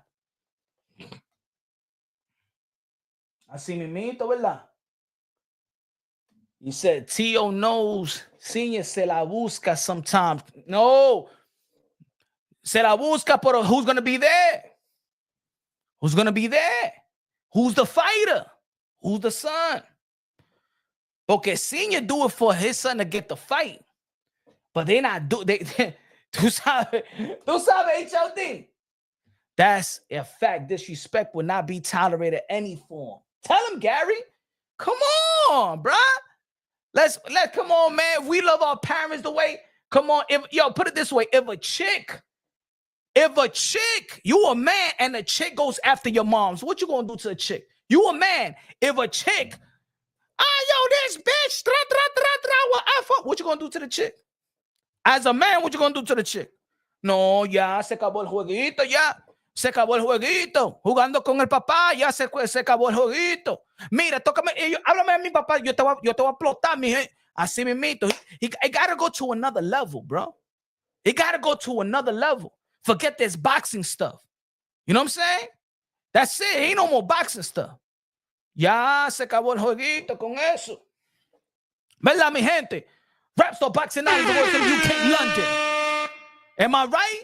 Así mismito, ¿verdad? You said T.O. knows Senior se la busca sometimes. No. Se la busca, but who's going to be there? Who's going to be there? Who's the fighter? Who's the son? Okay, Senior do it for his son to get the fight. But they not do they tú sabes HLD. That's a fact. Disrespect will not be tolerated in any form. Tell him, Gary. Come on, bruh. Let's come on, man. We love our parents the way. Come on. Put it this way. If a chick, you a man and a chick goes after your moms, what you gonna do to a chick? You a man. If a chick, this bitch, what you gonna do to the chick? As a man, what you gonna do to the chick? No, ya se acabó el jueguito, ya. Se acabó el jueguito. Jugando con el papá, ya se acabó el jueguito. Mira, tócame, háblame a mi papá, yo te voy a explotar, mi gente. Así mismito. It gotta go to another level, bro. It gotta go to another level. Forget this boxing stuff. You know what I'm saying? That's it. Ain't no more boxing stuff. Ya se acabó el jueguito con eso. ¿Verdad, mi gente? Rap Star Boxing Night is the worst in UK, London. Am I right?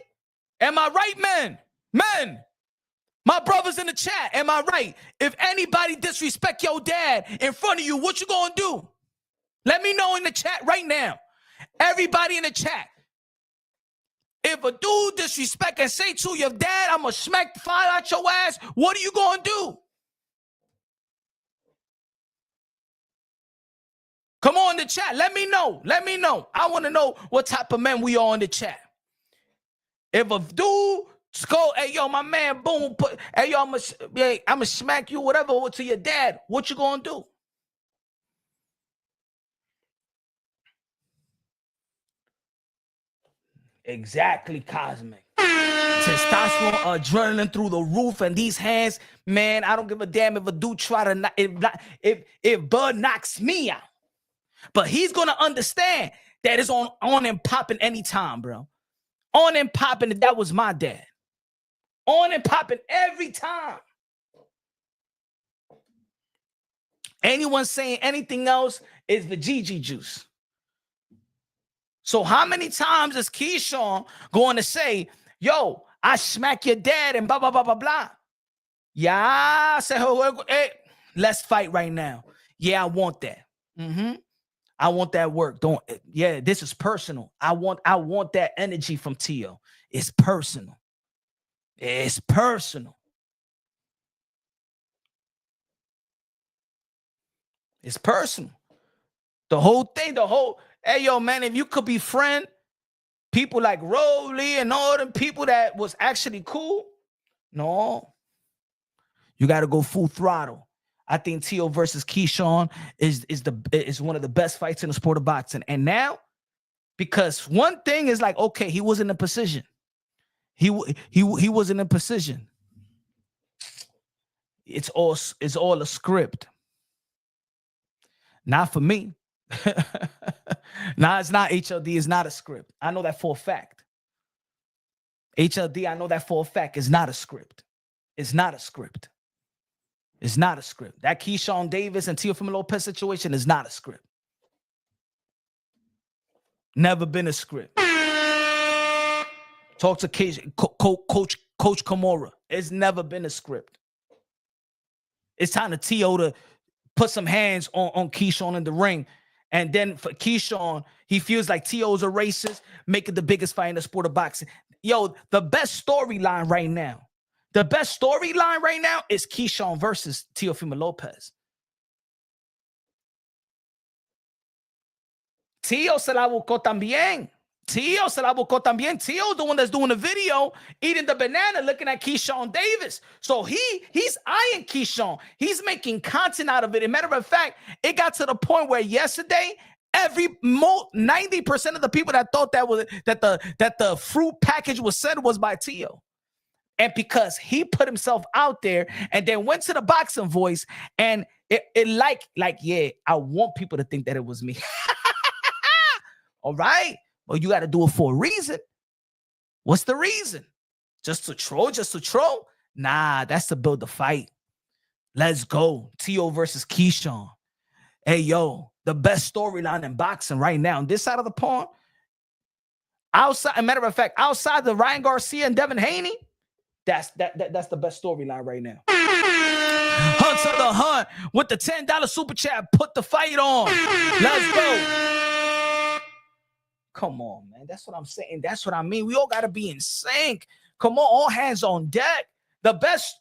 Am I right, man? Men, my brothers in the chat, am I right? If anybody disrespect your dad in front of you, what you gonna do? Let me know in the chat right now. Everybody in the chat. If a dude disrespect and say to your dad, I'm gonna smack the fire out your ass, what are you gonna do? Come on in the chat. Let me know. I want to know what type of men we are in the chat. If a dude go, hey, yo, my man, boom, hey, yo, I'm gonna smack you, whatever, to your dad, what you gonna do? Exactly, Cosmic. Testosterone, adrenaline through the roof, and these hands, man, I don't give a damn if a dude try to, if Bud knocks me out. But he's gonna understand that it's on and popping anytime, bro. On and popping, that was my dad. On and popping every time. Anyone saying anything else is the Gigi juice. So how many times is Keyshawn going to say, yo, I smack your dad and blah, blah, blah, blah, blah. Yeah, say, hey, let's fight right now. Yeah, I want that. I want that work. This is personal. I want that energy from Tio. It's personal. It's personal. It's personal. The whole thing, hey, yo, man, if you could befriend people like Rowley and all them people that was actually cool, no, you got to go full throttle. I think Tio versus Keyshawn is one of the best fights in the sport of boxing. And now, because one thing is like, okay, he wasn't in position. He wasn't in position. It's all a script. Not for me. Nah, it's not HLD. It's not a script. I know that for a fact. HLD, I know that for a fact. It's not a script. It's not a script. It's not a script. That Keyshawn Davis and Teofimo Lopez situation is not a script. Never been a script. Talk to Coach Kimura. It's never been a script. It's time to Tio to put some hands on Keyshawn in the ring. And then for Keyshawn, he feels like Tio's a racist, make it the biggest fight in the sport of boxing. Yo, the best storyline right now. The best storyline right now is Keyshawn versus Teofimo Lopez. Tio se la buscó también. Tio se la buscó también. Tio's the one that's doing the video, eating the banana, looking at Keyshawn Davis. So he's eyeing Keyshawn. He's making content out of it. As a matter of fact, it got to the point where yesterday, 90% of the people that thought that the fruit package was sent was by Tio. And because he put himself out there and then went to the boxing voice and it like, yeah, I want people to think that it was me. All right. Well, you got to do it for a reason. What's the reason? Just to troll? Just to troll? Nah, that's to build the fight. Let's go. Tio versus Keyshawn. Hey, yo, the best storyline in boxing right now on this side of the pond. Outside, as a matter of fact, outside the Ryan Garcia and Devin Haney, that's the best storyline right now. Hunt to the Hunt with the $10 super chat. Put the fight on. Let's go. Come on, man. That's what I'm saying. That's what I mean. We all got to be in sync. Come on, all hands on deck. The best,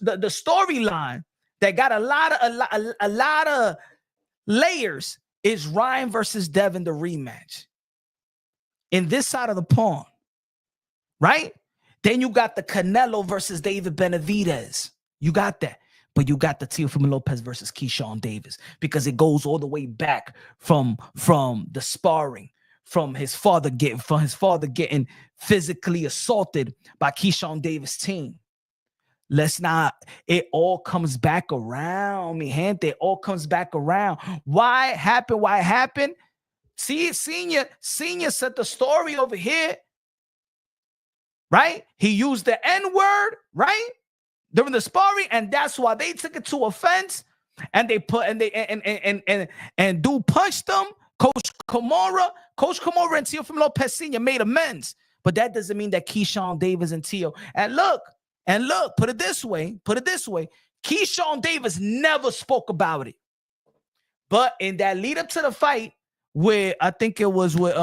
the storyline that got a lot of layers is Ryan versus Devin, the rematch. In this side of the pond, right? Then you got the Canelo versus David Benavidez. You got that. But you got the Teofimo Lopez versus Keyshawn Davis because it goes all the way back from the sparring. From his father getting physically assaulted by Keyshawn Davis' team. It all comes back around, mi gente. It all comes back around. Why it happened? See, Senior said the story over here, right? He used the N-word, right? During the sparring, and that's why they took it to offense, and they dude punched them. Coach Kimura and Teofimo Lopez Sr. made amends. But that doesn't mean that Keyshawn Davis and Tio. And look, put it this way. Keyshawn Davis never spoke about it. But in that lead up to the fight, where I think it was with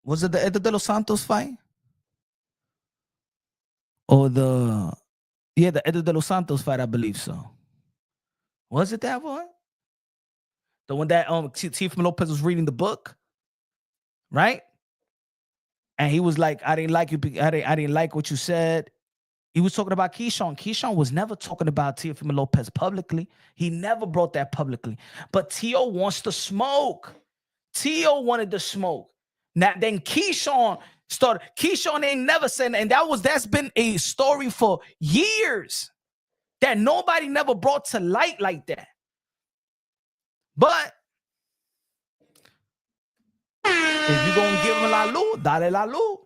was it the Edo de los Santos fight? Or the Edo de los Santos fight, I believe so. Was it that one? The one that Teofimo Lopez was reading the book, right? And he was like, I didn't like you. I didn't like what you said. He was talking about Keyshawn. Keyshawn was never talking about Teofimo Lopez publicly. He never brought that publicly. But Tio wants to smoke. Tio wanted to smoke. Now then Keyshawn started. Keyshawn ain't never said, and that's been a story for years. That nobody never brought to light like that. But if you're going to give him la luz, dale la luz.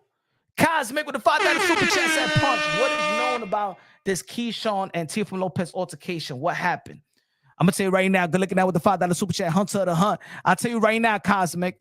Cosmic with the $5 super chat said punch. What is known about this Keyshawn and Teofimo Lopez altercation? What happened? I'm going to tell you right now, good looking out with the $5 super chat, Hunter of the Hunt. I'll tell you right now, Cosmic,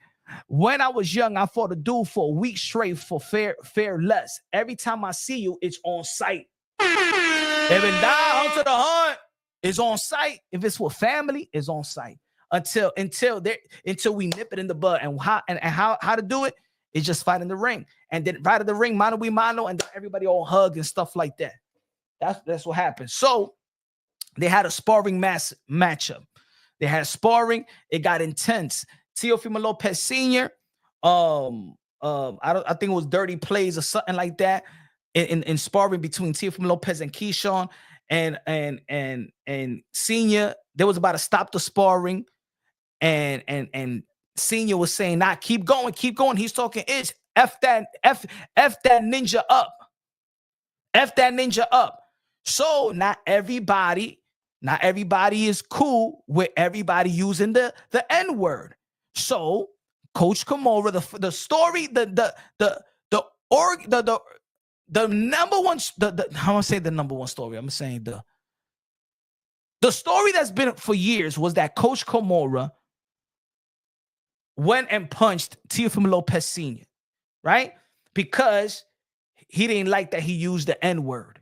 when I was young, I fought a dude for a week straight for fair less. Every time I see you, it's on sight. Even die, Hunter the Hunt. it's on site. If it's with family, it's on site. Until we nip it in the bud. And how to do it is just fight in the ring. And then right in the ring, mano we mano, and then everybody all hug and stuff like that. That's what happened. So they had a sparring matchup. They had sparring. It got intense. Teofimo Lopez Sr. I think it was dirty plays or something like that in sparring between Teofimo Lopez and Keyshawn and Senior. There was about to stop the sparring, and Senior was saying, "Nah, keep going." He's talking ish. F that ninja up. F that ninja up. So not everybody is cool with everybody using the N-word. So Coach Kimura, the story, the number one, I'm gonna say the number one story. I'm saying the story that's been for years was that Coach Kimura went and punched Teofimo Lopez Sr., right? Because he didn't like that he used the N-word.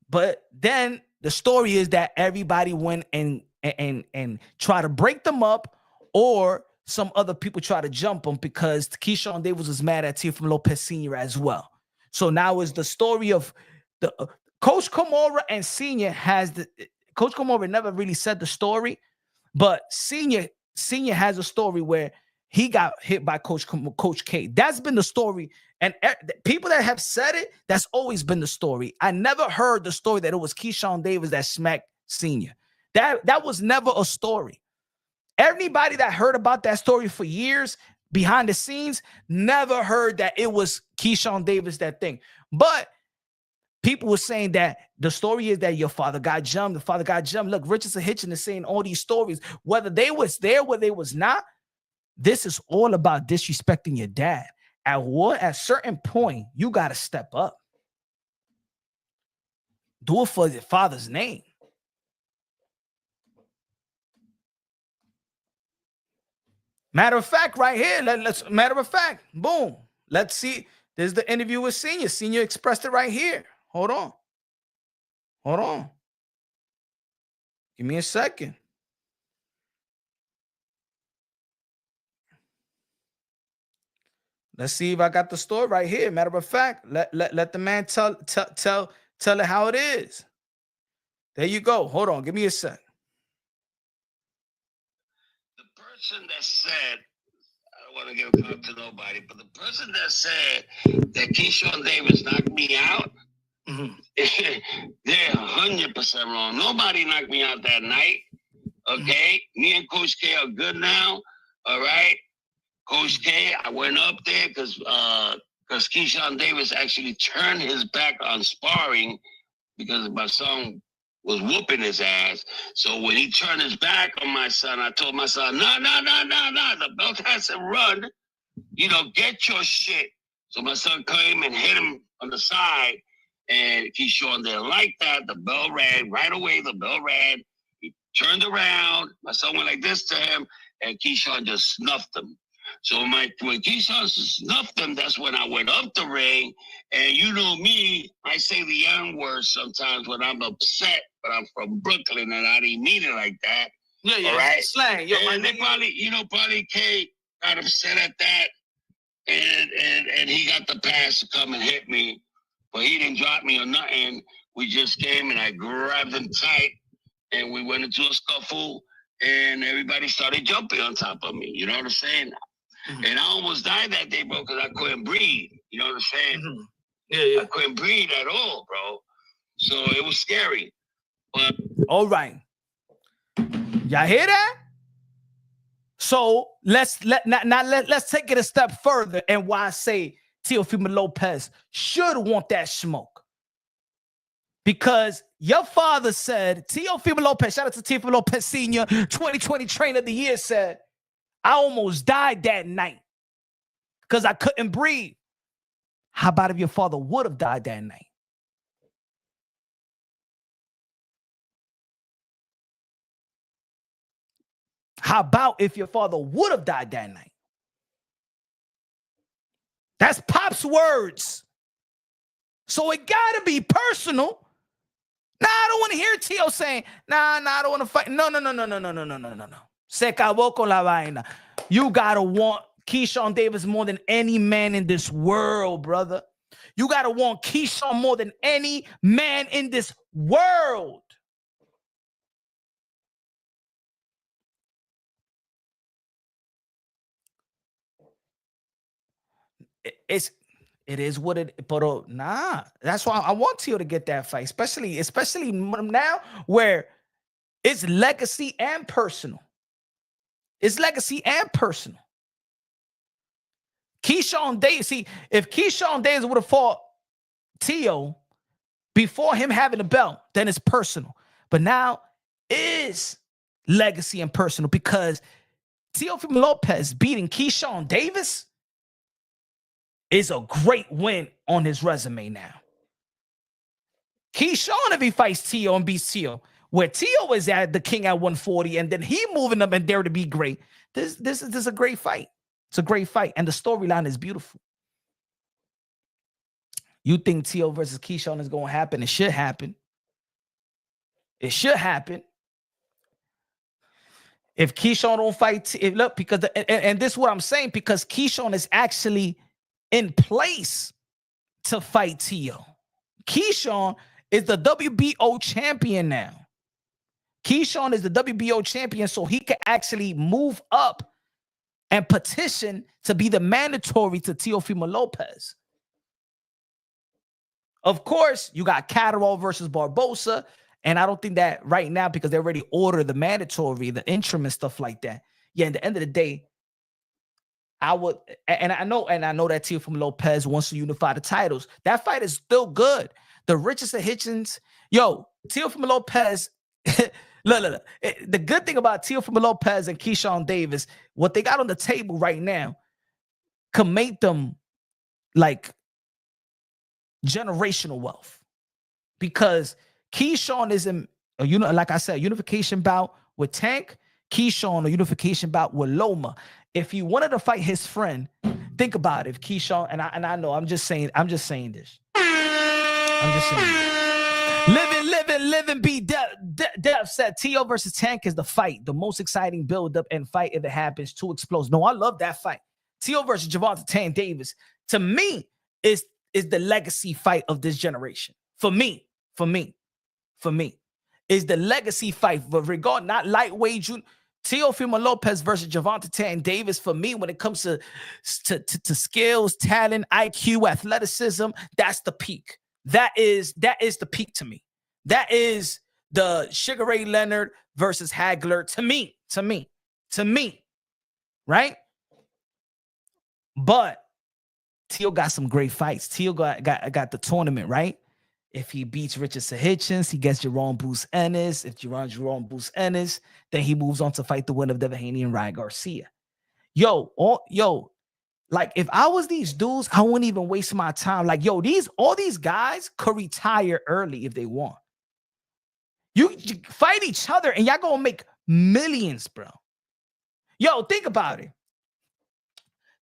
But then the story is that everybody went and try to break them up, or some other people try to jump them because Keyshawn Davis was mad at Teofimo Lopez Sr. as well. So now is the story of the Coach Kimura and Senior Coach Kimura never really said the story, but Senior has a story where he got hit by Coach K. That's been the story. And people that have said it, that's always been the story. I never heard the story that it was Keyshawn Davis that smacked Senior. That was never a story. Everybody that heard about that story for years behind the scenes never heard that it was Keyshawn Davis that thing. But people were saying that the story is that your father got jumped. The father got jumped. Look, Richardson Hitchens is saying all these stories, whether they was there, whether they was not. This is all about disrespecting your dad. At a certain point, you got to step up. Do it for your father's name. Matter of fact, right here, boom. Let's see. There's the interview with Senior. Senior expressed it right here. Hold on. Give me a second. Let's see if I got the story right here. Matter of fact, let the man tell it how it is. There you go. Hold on. Give me a sec. The person that said, I don't want to give a call to nobody, but the person that said that Keyshawn Davis knocked me out, they're 100% wrong. Nobody knocked me out that night. Okay? Me and Coach K are good now. All right? Coach K, I went up there because Keyshawn Davis actually turned his back on sparring because my son was whooping his ass. So when he turned his back on my son, I told my son, no. The belt has to run. Get your shit. So my son came and hit him on the side, and Keyshawn didn't like that. The bell rang right away. He turned around. My son went like this to him, and Keyshawn just snuffed him. So when Keyshawn snuffed him, that's when I went up the ring. And you know me, I say the N-word sometimes when I'm upset, but I'm from Brooklyn and I didn't mean it like that. Yeah. All right? Slang. Yo, and they probably K got upset at that. And he got the pass to come and hit me. But he didn't drop me or nothing. We just came and I grabbed him tight and we went into a scuffle and everybody started jumping on top of me. You know what I'm saying? Mm-hmm. And I almost died that day, bro, because I couldn't breathe. You know what I'm saying? Mm-hmm. Yeah. I couldn't breathe at all, bro. So it was scary. But all right. Y'all hear that? So let's take it a step further, and why I say Teofimo Lopez should want that smoke. Because your father said, Teofimo Lopez, shout out to Teofimo Lopez Sr., 2020 Trainer of the Year, said, I almost died that night because I couldn't breathe. How about if your father would have died that night? How about if your father would have died that night? That's Pop's words. So it got to be personal Nah, I don't want to hear Tio saying, nah, I don't want to fight. No. Se acabó con la vaina. You gotta want Keyshawn Davis more than any man in this world, brother. You gotta want Keyshawn more than any man in this world. It is what it, but nah. That's why I want Tio to get that fight, especially now where it's legacy and personal. It's legacy and personal. Keyshawn Davis, see, if Keyshawn Davis would have fought Tio before him having the belt, then it's personal. But now is legacy and personal because Teofimo Lopez beating Keyshawn Davis is a great win on his resume now. Keyshawn, if he fights Tio and beats Tio, where Tio is at the king at 140, and then he moving up and dare to be great. This is a great fight. It's a great fight, and the storyline is beautiful. You think Tio versus Keyshawn is going to happen? It should happen. It should happen. If Keyshawn don't fight, look, because and this is what I'm saying, because Keyshawn is actually in place to fight Tio. Keyshawn is the WBO champion now. Keyshawn is the WBO champion, so he can actually move up and petition to be the mandatory to Teofimo Lopez. Of course, you got Catterall versus Barbosa, and I don't think that right now, because they already ordered the mandatory, the interim and stuff like that. Yeah, at the end of the day, I would, and I know that Teofimo Lopez wants to unify the titles. That fight is still good. The Richardson Hitchens, Teofimo Lopez. Look. The good thing about Teofimo Lopez and Keyshawn Davis, what they got on the table right now, can make them like generational wealth. Because Keyshawn is in, like I said, unification bout with Tank. Keyshawn, a unification bout with Loma. If he wanted to fight his friend, think about it. If Keyshawn, and I know, I'm just saying this. Living, be Dev said Tio versus Tank is the fight, the most exciting build-up and fight if it happens. Two explodes. No, I love that fight. Tio versus Gervonta Tank Davis, to me, is the legacy fight of this generation. For me, is the legacy fight. But regard not lightweight, Teofimo Lopez versus Gervonta Tank Davis, for me, when it comes to skills, talent, IQ, athleticism, that's the peak. That is the peak to me. That is the Sugar Ray Leonard versus Hagler to me, right? But Tio got some great fights. Tio got the tournament, right? If he beats Richardson Hitchens, he gets Jerome Bruce Ennis. If Jerome Bruce Ennis, then he moves on to fight the winner of Devin Haney and Ryan Garcia. Like, if I was these dudes, I wouldn't even waste my time. Like, all these guys could retire early if they want. You fight each other and y'all gonna make millions, bro. Think about it.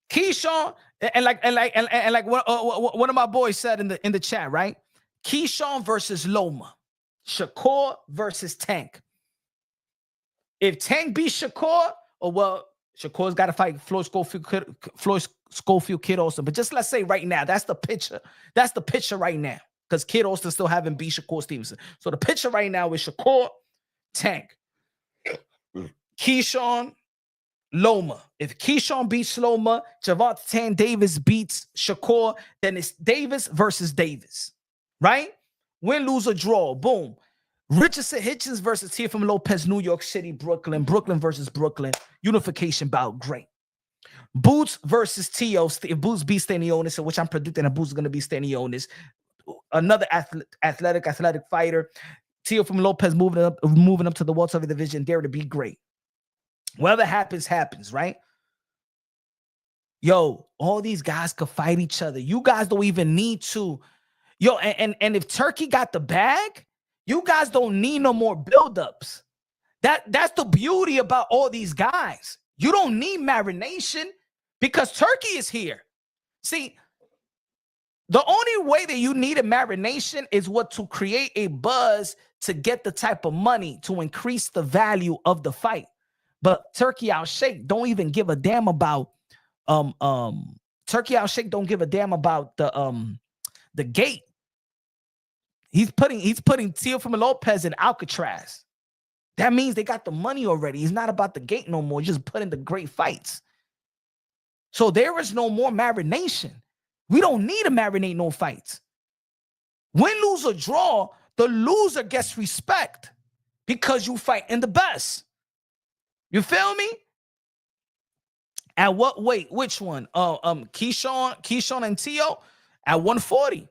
Keyshawn and like one of my boys said in the chat, right? Keyshawn versus Loma, Shakur versus Tank. If Tank beats Shakur, Shakur's got to fight Floyd Schofield, Kid Austin. But just let's say right now, that's the picture. That's the picture right now. Because Kid Austin still haven't beat Shakur Stevenson. So the picture right now is Shakur, Tank. Keyshawn, Loma. If Keyshawn beats Loma, Gervonta Tank Davis beats Shakur, then it's Davis versus Davis. Right? Win, lose, or draw. Boom. Richardson Hitchens versus Teofimo Lopez, New York City, Brooklyn. Brooklyn versus Brooklyn. Unification bout, great. Boots versus Tio. If Boots beats Stanionis, which I'm predicting that Boots is going to be Stanionis. Another athletic fighter. Teofimo Lopez moving up to the welterweight division, dare to be great. Whatever happens, right? All these guys could fight each other. You guys don't even need to. And if Turkey got the bag, you guys don't need no more buildups. That's the beauty about all these guys. You don't need marination because Turkey is here. See, The only way that you need a marination is to create a buzz to get the type of money to increase the value of the fight. But Turkey Al Sheikh don't even give a damn about Turkey Al Sheikh don't give a damn about the gate. He's putting Teofimo Lopez in Alcatraz. That means they got the money already. He's not about the gate no more. Just putting the great fights. So there is no more marination. We don't need to marinate no fights. Win, lose, or draw, the loser gets respect because you fight in the best. You feel me? At what weight? Which one? Keyshawn and Tio at 140.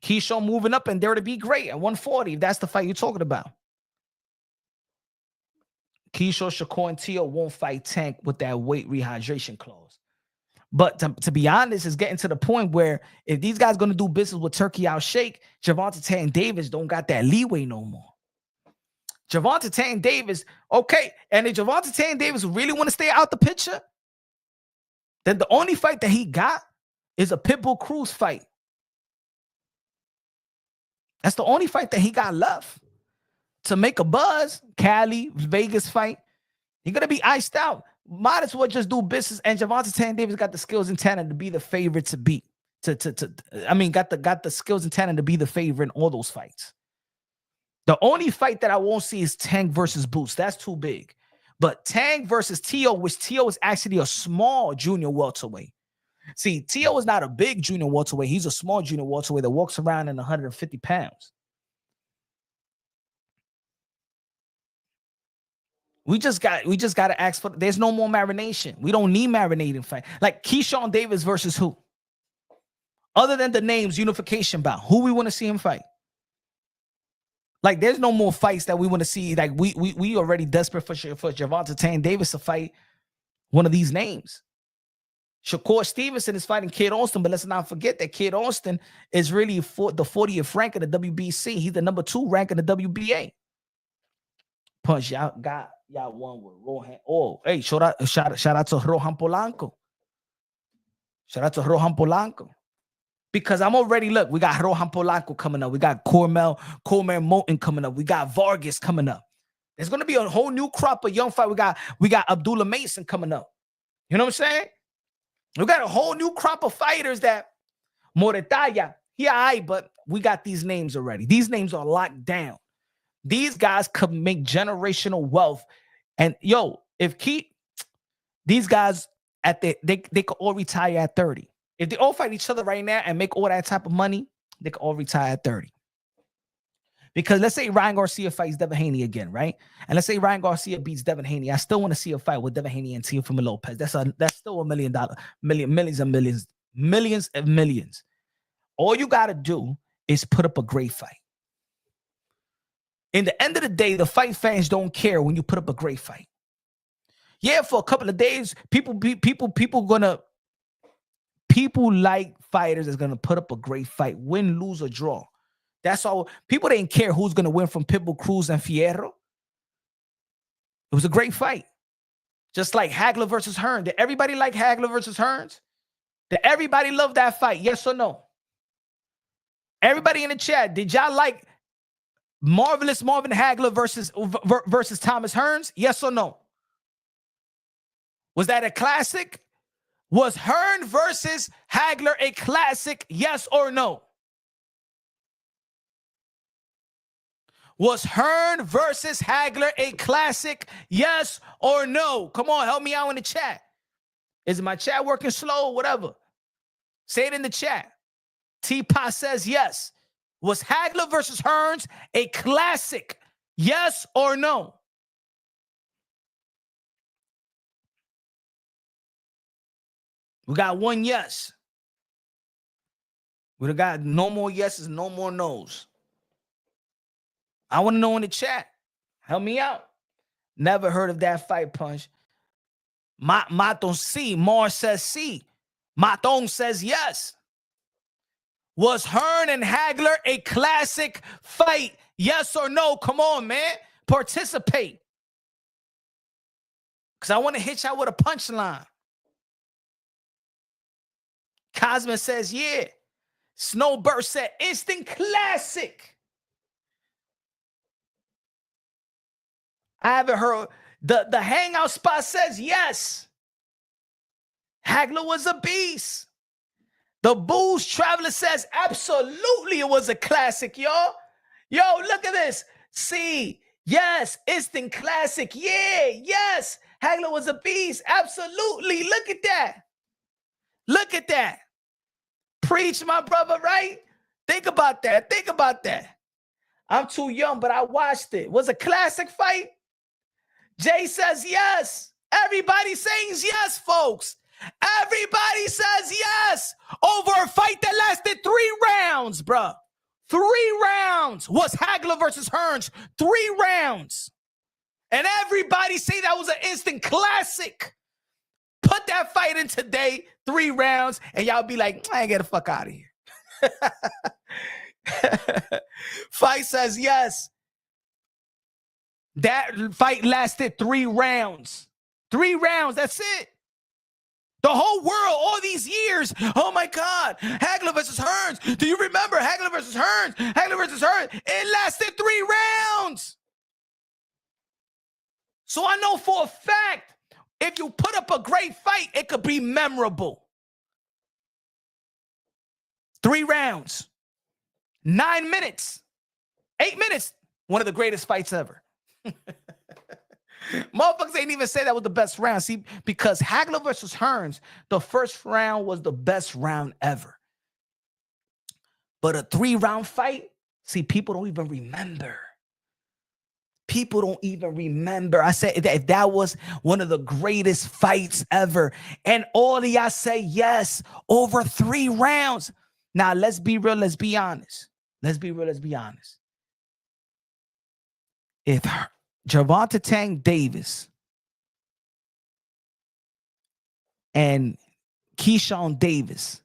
Keyshawn moving up and there to be great at 140. If that's the fight you're talking about. Keyshawn, Shakur, and Tio won't fight Tank with that weight rehydration clause. But to be honest, it's getting to the point where if these guys going to do business with Turkey Al Sheikh, Gervonta Tank Davis don't got that leeway no more. Gervonta Tank Davis, okay, and if Gervonta Tank Davis really want to stay out the picture, then the only fight that he got is a Pitbull Cruz fight. That's the only fight that he got left to make a buzz. Cali, Vegas fight. You're going to be iced out. Might as well just do business. And Gervonta Tank Davis got the skills and talent to be the favorite to beat. Got the skills and talent to be the favorite in all those fights. The only fight that I won't see is Tank versus Boots. That's too big. But Tank versus Tio, which Tio is actually a small junior welterweight. See, Tio is not a big junior welterweight. He's a small junior welterweight that walks around in 150 pounds. We just got to ask for. There's no more marination. We don't need marinating fight. Like Keyshawn Davis versus who? Other than the names, unification bout. Who we want to see him fight? Like, there's no more fights that we want to see. Like, we already desperate for Gervonta Tank Davis to fight one of these names. Shakur Stevenson is fighting Kid Austin, but let's not forget that Kid Austin is really the 40th rank in the WBC. He's the number 2 rank in the WBA. Punch, y'all won with Rohan. Oh, hey, shout out to Rohan Polanco. Shout out to Rohan Polanco. Because I'm already, look, we got Rohan Polanco coming up. We got Cormel Moulton coming up. We got Vargas coming up. There's going to be a whole new crop of young fight. We got Abdullah Mason coming up. You know what I'm saying? We got a whole new crop of fighters that Moretaya, but we got these names already. These names are locked down. These guys could make generational wealth. And these guys they could all retire at 30. If they all fight each other right now and make all that type of money, they could all retire at 30. Because let's say Ryan Garcia fights Devin Haney again, right? And let's say Ryan Garcia beats Devin Haney. I still want to see a fight with Devin Haney and Teofimo Lopez. That's still $1 million, millions and millions. All you got to do is put up a great fight. In the end of the day, the fight fans don't care when you put up a great fight. Yeah, for a couple of days, people like fighters that's gonna put up a great fight, win, lose, or draw. That's all. People didn't care who's gonna win from Pitbull Cruz and Fierro. It was a great fight. Just like Hagler versus Hearns. Did everybody like Hagler versus Hearns? Did everybody love that fight? Yes or no? Everybody in the chat, did y'all like Marvelous Marvin Hagler versus Thomas Hearns? Yes or no? Was that a classic? Was Hearn versus Hagler a classic? Yes or no? Was Hearn versus Hagler a classic? Yes or no? Come on, help me out in the chat. Is my chat working slow? Whatever. Say it in the chat. T-Pa says yes. Was Hagler versus Hearns a classic? Yes or no? We got one yes. We got no more yeses, no more no's. I want to know in the chat. Help me out. Never heard of that fight, Punch. Maton C. Mars says C. Maton says yes. Was Hearn and Hagler a classic fight? Yes or no? Come on, man. Participate. Because I want to hit y'all with a punchline. Cosman says, yeah. Snowbird said, instant classic. I haven't heard. The hangout spot says yes. Hagler was a beast. The Booze Traveler says absolutely it was a classic, y'all. Yo, look at this. See, yes, instant classic. Yeah, yes. Hagler was a beast. Absolutely. Look at that. Look at that. Preach, my brother, right? Think about that. Think about that. I'm too young, but I watched it. Was a classic fight? Jay says yes. Everybody saying yes, folks. Everybody says yes. Over a fight that lasted 3 rounds, bruh. 3 rounds was Hagler versus Hearns. 3 rounds. And everybody say that was an instant classic. Put that fight in today, 3 rounds, and y'all be like, I ain't get the fuck out of here. Fight says yes. That fight lasted 3 rounds. 3 rounds, that's it. The whole world, all these years, oh my God, Hagler versus Hearns. Do you remember Hagler versus Hearns? Hagler versus Hearns. It lasted 3 rounds. So I know for a fact, if you put up a great fight, it could be memorable. 3 rounds, 9 minutes, 8 minutes. One of the greatest fights ever. Motherfuckers ain't even say that was the best round. See, because Hagler versus Hearns, the first round was the best round ever. But a 3-round fight, see, people don't even remember. People don't even remember. I said that if that was one of the greatest fights ever, and all of y'all say yes, over 3 rounds. Now, let's be real. Let's be honest. Let's be real. Let's be honest. If Gervonta Tank Davis and Keyshawn Davis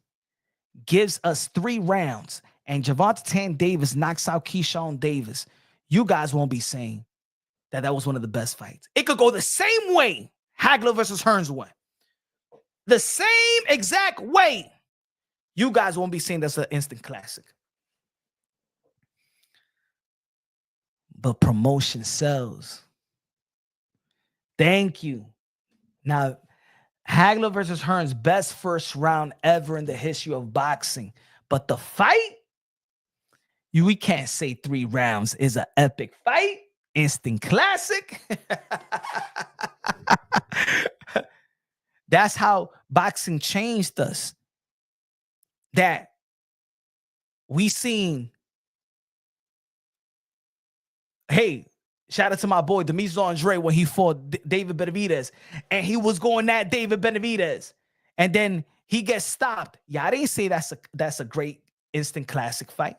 gives us 3 rounds and Gervonta Tank Davis knocks out Keyshawn Davis, you guys won't be saying that that was one of the best fights. It could go the same way Hagler versus Hearns went. The same exact way. You guys won't be saying that's an instant classic. But promotion sells. Thank you. Now, Hagler versus Hearns, best first round ever in the history of boxing. But the fight, we can't say 3 rounds is an epic fight. Instant classic. That's how boxing changed us. That we seen. Hey, shout out to my boy Demetrius Andre when he fought David Benavidez, and he was going at David Benavidez, and then he gets stopped. Yeah, I didn't say that's a great instant classic fight.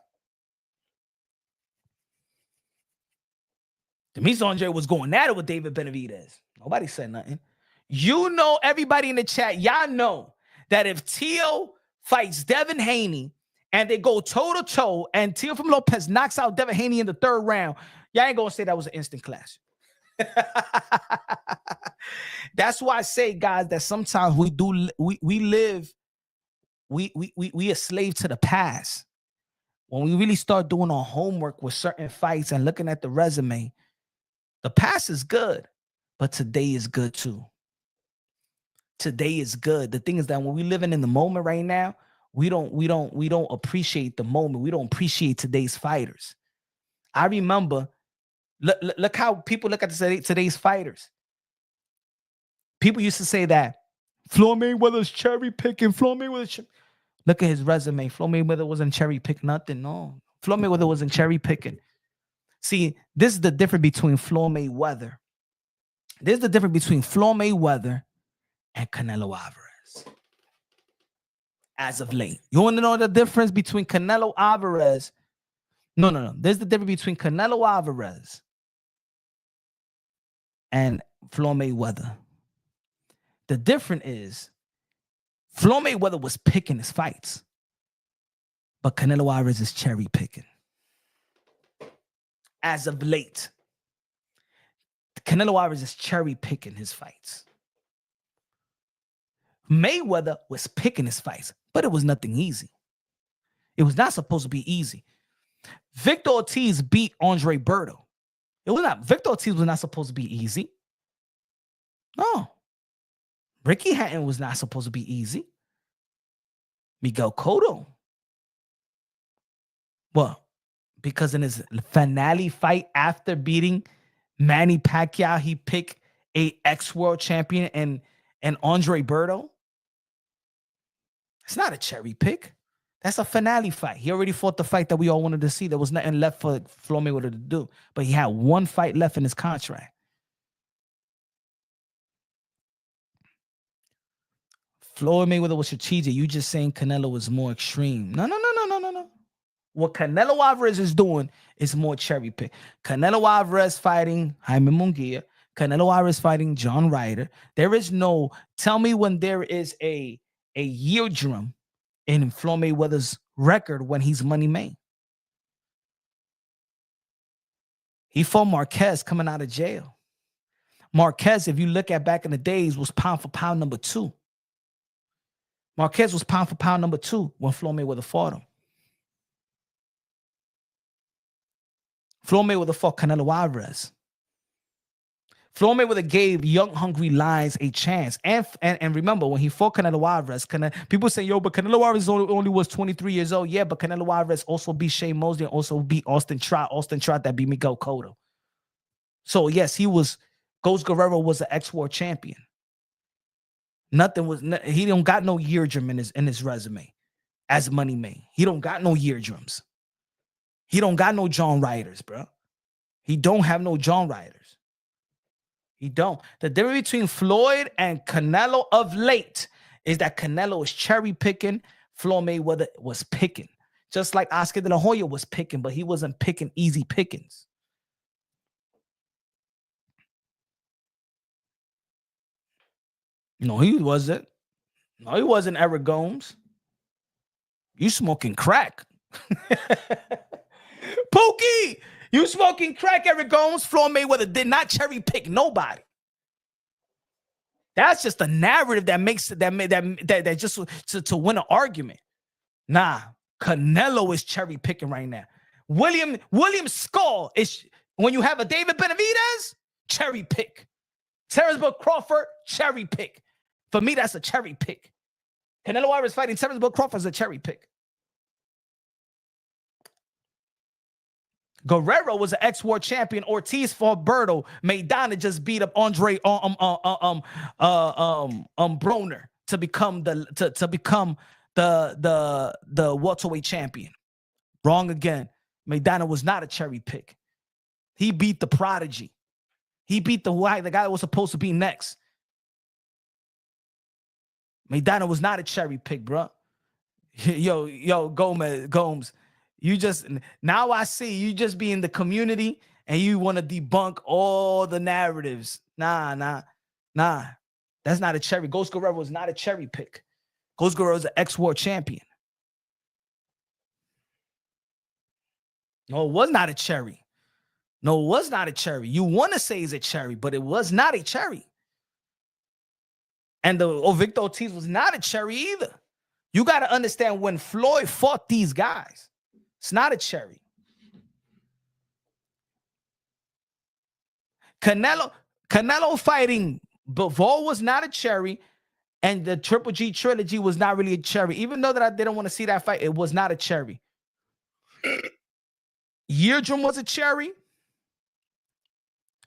Demetrius Andre was going at it with David Benavidez. Nobody said nothing. You know, everybody in the chat, y'all know that if Teo fights Devin Haney and they go toe-to-toe and Teofimo Lopez knocks out Devin Haney in the 3rd round, y'all ain't gonna say that was an instant classic. That's why I say, guys, that sometimes we a slave to the past. When we really start doing our homework with certain fights and looking at the resume, the past is good, but today is good too. Today is good. The thing is that when we living in the moment right now, we don't appreciate the moment. We don't appreciate today's fighters. I remember, look how people look at today's fighters. People used to say that Floyd Mayweather's cherry picking. Look at his resume. Floyd Mayweather wasn't cherry pick nothing. No, Floyd Mayweather wasn't cherry picking. See, this is the difference between Floyd Mayweather. There's the difference between Floyd Mayweather and Canelo Alvarez. As of late, you want to know the difference between Canelo Alvarez? No. There's the difference between Canelo Alvarez and Floyd Mayweather. The difference is Floyd Mayweather was picking his fights, but Canelo Alvarez is cherry picking. As of late, Canelo Alvarez is cherry picking his fights. Mayweather was picking his fights, but it was nothing easy. It was not supposed to be easy. Victor Ortiz beat Andre Berto. It was not. Victor Ortiz was not supposed to be easy. No. Ricky Hatton was not supposed to be easy. Miguel Cotto. Well, because in his finale fight after beating Manny Pacquiao, he picked a ex-world champion and Andre Berto. It's not a cherry pick. That's a finale fight. He already fought the fight that we all wanted to see. There was nothing left for Floyd Mayweather to do. But he had one fight left in his contract. Floyd Mayweather was strategic. You just saying Canelo was more extreme. No. What Canelo Alvarez is doing is more cherry pick. Canelo Alvarez fighting Jaime Munguia. Canelo Alvarez fighting John Ryder. There is no, tell me when there is a year drum in Floyd Mayweather's record when he's money made. He fought Marquez coming out of jail. Marquez, if you look at back in the days, was pound for pound number 2. Marquez was pound for pound number 2 when Floyd Mayweather fought him. Floyd Mayweather fought Canelo Alvarez. Floyd Mayweather gave young, hungry lions a chance. And remember, when he fought Canelo Alvarez, people say, yo, but Canelo Alvarez only was 23 years old. Yeah, but Canelo Alvarez also beat Shane Mosley and also beat Austin Trott. Austin Trott that beat Miguel Cotto. So, yes, Ghost Guerrero was an ex-war champion. He don't got no year drum in his resume as money made. He don't got no year drums. He don't got no John Ryders, bro. He don't have no John Ryders. He don't. The difference between Floyd and Canelo of late is that Canelo is cherry picking. Floyd Mayweather was picking. Just like Oscar De La Hoya was picking, but he wasn't picking easy pickings. No, he wasn't. No, he wasn't Eric Gomes. You smoking crack. Pookie, you smoking crack, Eric Gomes. Floyd Mayweather did not cherry pick nobody. That's just a narrative that makes it that just to win an argument. Nah, Canelo is cherry picking right now. William Skull is, when you have a David Benavidez, cherry pick. Terrence Bud Crawford, cherry pick. For me, that's a cherry pick. Canelo Alvarez fighting Terrence Bud Crawford is a cherry pick. Guerrero was an ex-war champion. Ortiz fought Berto. Maidana just beat up Andre Broner to become the welterweight champion. Wrong again. Maidana was not a cherry pick. He beat the prodigy. He beat the guy that was supposed to be next. Maidana was not a cherry pick, bro. Yo, Gomes. You just, now I see you just be in the community and you want to debunk all the narratives. Nah. That's not a cherry. Ghost Guerrero was not a cherry pick. Ghost Guerrero is an ex-war champion. No, it was not a cherry. No, it was not a cherry. You want to say it's a cherry, but it was not a cherry. And Victor Ortiz was not a cherry either. You got to understand, when Floyd fought these guys, it's not a cherry. Canelo fighting Bivol was not a cherry, and the Triple G trilogy was not really a cherry. Even though that I didn't want to see that fight, it was not a cherry. Yeardrum was a cherry.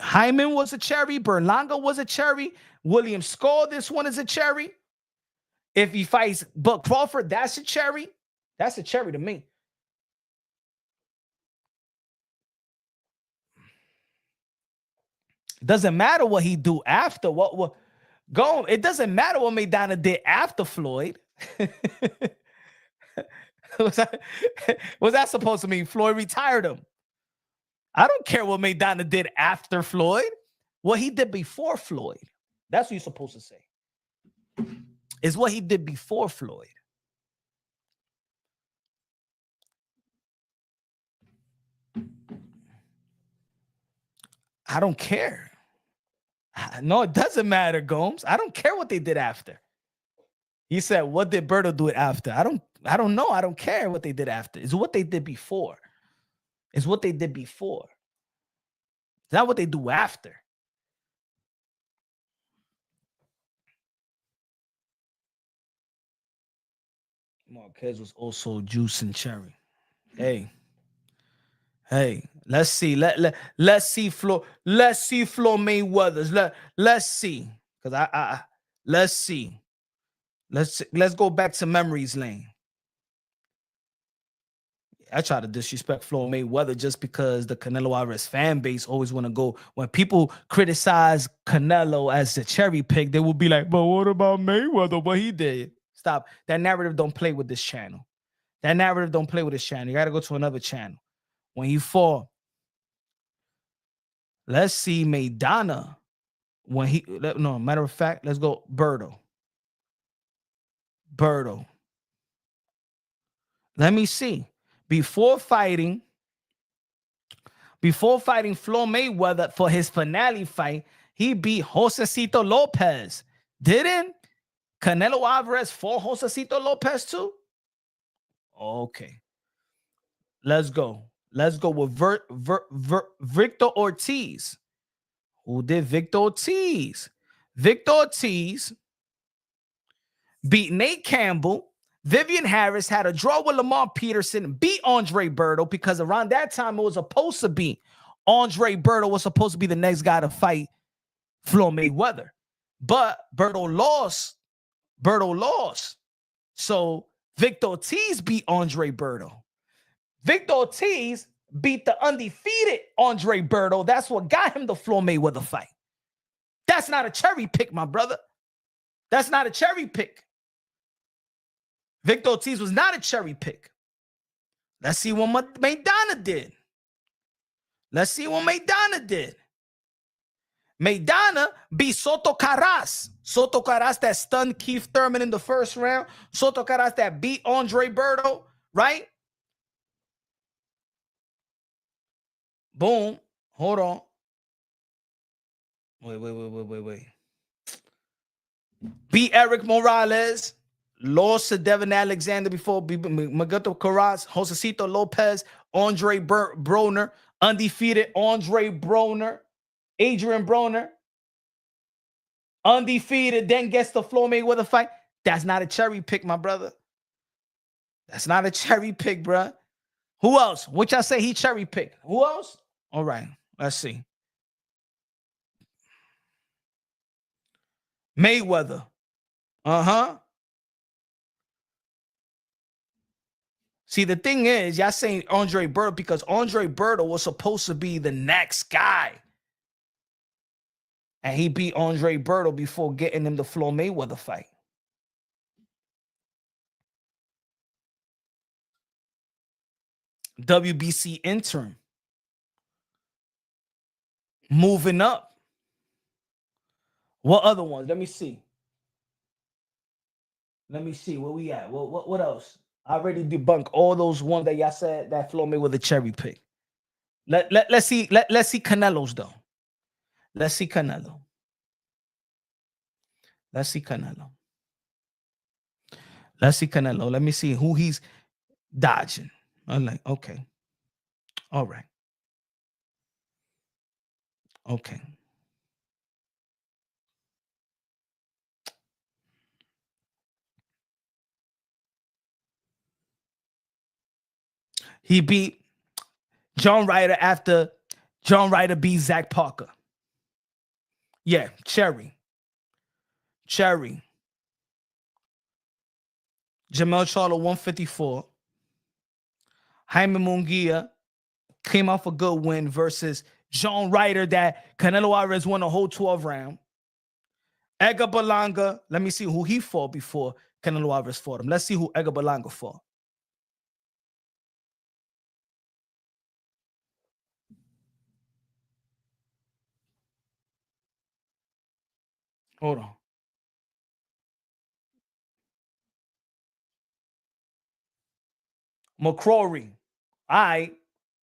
Hyman was a cherry. Berlanga was a cherry. William Skull, this one is a cherry. If he fights Bud Crawford, that's a cherry. That's a cherry to me. It doesn't matter what he do after. It doesn't matter what Maidana did after Floyd. Was that supposed to mean Floyd retired him? I don't care what Maidana did after Floyd. What he did before Floyd. That's what you're supposed to say. Is what he did before Floyd. I don't care. No, it doesn't matter, Gomes. I don't care what they did after. He said, what did Berto do it after? I don't know. I don't care what they did after. It's what they did before. It's what they did before. It's not what they do after. Marquez was also juice and cherry. Hey, let's see. Let's see Flo. Let's see Flo Mayweather's. Let's see. Because I let's see. Let's go back to memories lane. I try to disrespect Floyd Mayweather just because the Canelo Alvarez fan base always want to go. When people criticize Canelo as the cherry pick, they will be like, but what about Mayweather? What he did? Stop. That narrative don't play with this channel. That narrative don't play with this channel. You got to go to another channel. When he fought, let's see Maidana. When he, no, matter of fact, let's go Berto. Let me see. Before fighting Floyd Mayweather for his finale fight, he beat Josecito Lopez. Didn't Canelo Alvarez fought Josecito Lopez too? Okay. Let's go. Let's go with Victor Ortiz. Who did Victor Ortiz? Victor Ortiz beat Nate Campbell. Vivian Harris had a draw with Lamar Peterson, beat Andre Berto, because around that time it was supposed to be Andre Berto was supposed to be the next guy to fight Floyd Mayweather. But Berto lost. So Victor Ortiz beat Andre Berto. Victor Ortiz beat the undefeated Andre Berto. That's what got him the Floyd Mayweather fight. That's not a cherry pick, my brother. That's not a cherry pick. Victor Ortiz was not a cherry pick. Let's see what Maidana did. Maidana beat Soto Caras. Soto Caras that stunned Keith Thurman in the first round. Soto Caras that beat Andre Berto, right? Boom. Hold on. Wait. Beat Eric Morales. Lost to Devin Alexander before Maguito Caras, Josecito Lopez, Andre Broner, undefeated Andre Broner, Adrian Broner, undefeated, then gets the Floyd Mayweather fight. That's not a cherry pick, my brother. That's not a cherry pick, bro. Who else? Which I say he cherry picked. Who else? All right, let's see. Mayweather. See, the thing is, y'all saying Andre Berto because Andre Berto was supposed to be the next guy. And he beat Andre Berto before getting him the Floyd Mayweather fight. WBC interim. Moving up. What other ones? Let me see. Where we at? What else? I already debunked all those ones that y'all said that Floyd Mayweather cherry pick. Let's see Canelo's though. Let's see Canelo. Let me see who he's dodging. I'm like, okay. All right. Okay. He beat John Ryder after John Ryder beat Zach Parker. Yeah, cherry. Jamel Charlo 154. Jaime Munguia came off a good win versus John Ryder that Canelo Alvarez won the whole 12 round. Edgar Berlanga, let me see who he fought before Canelo Alvarez fought him. Let's see who Edgar Berlanga fought. Hold on. McCrory.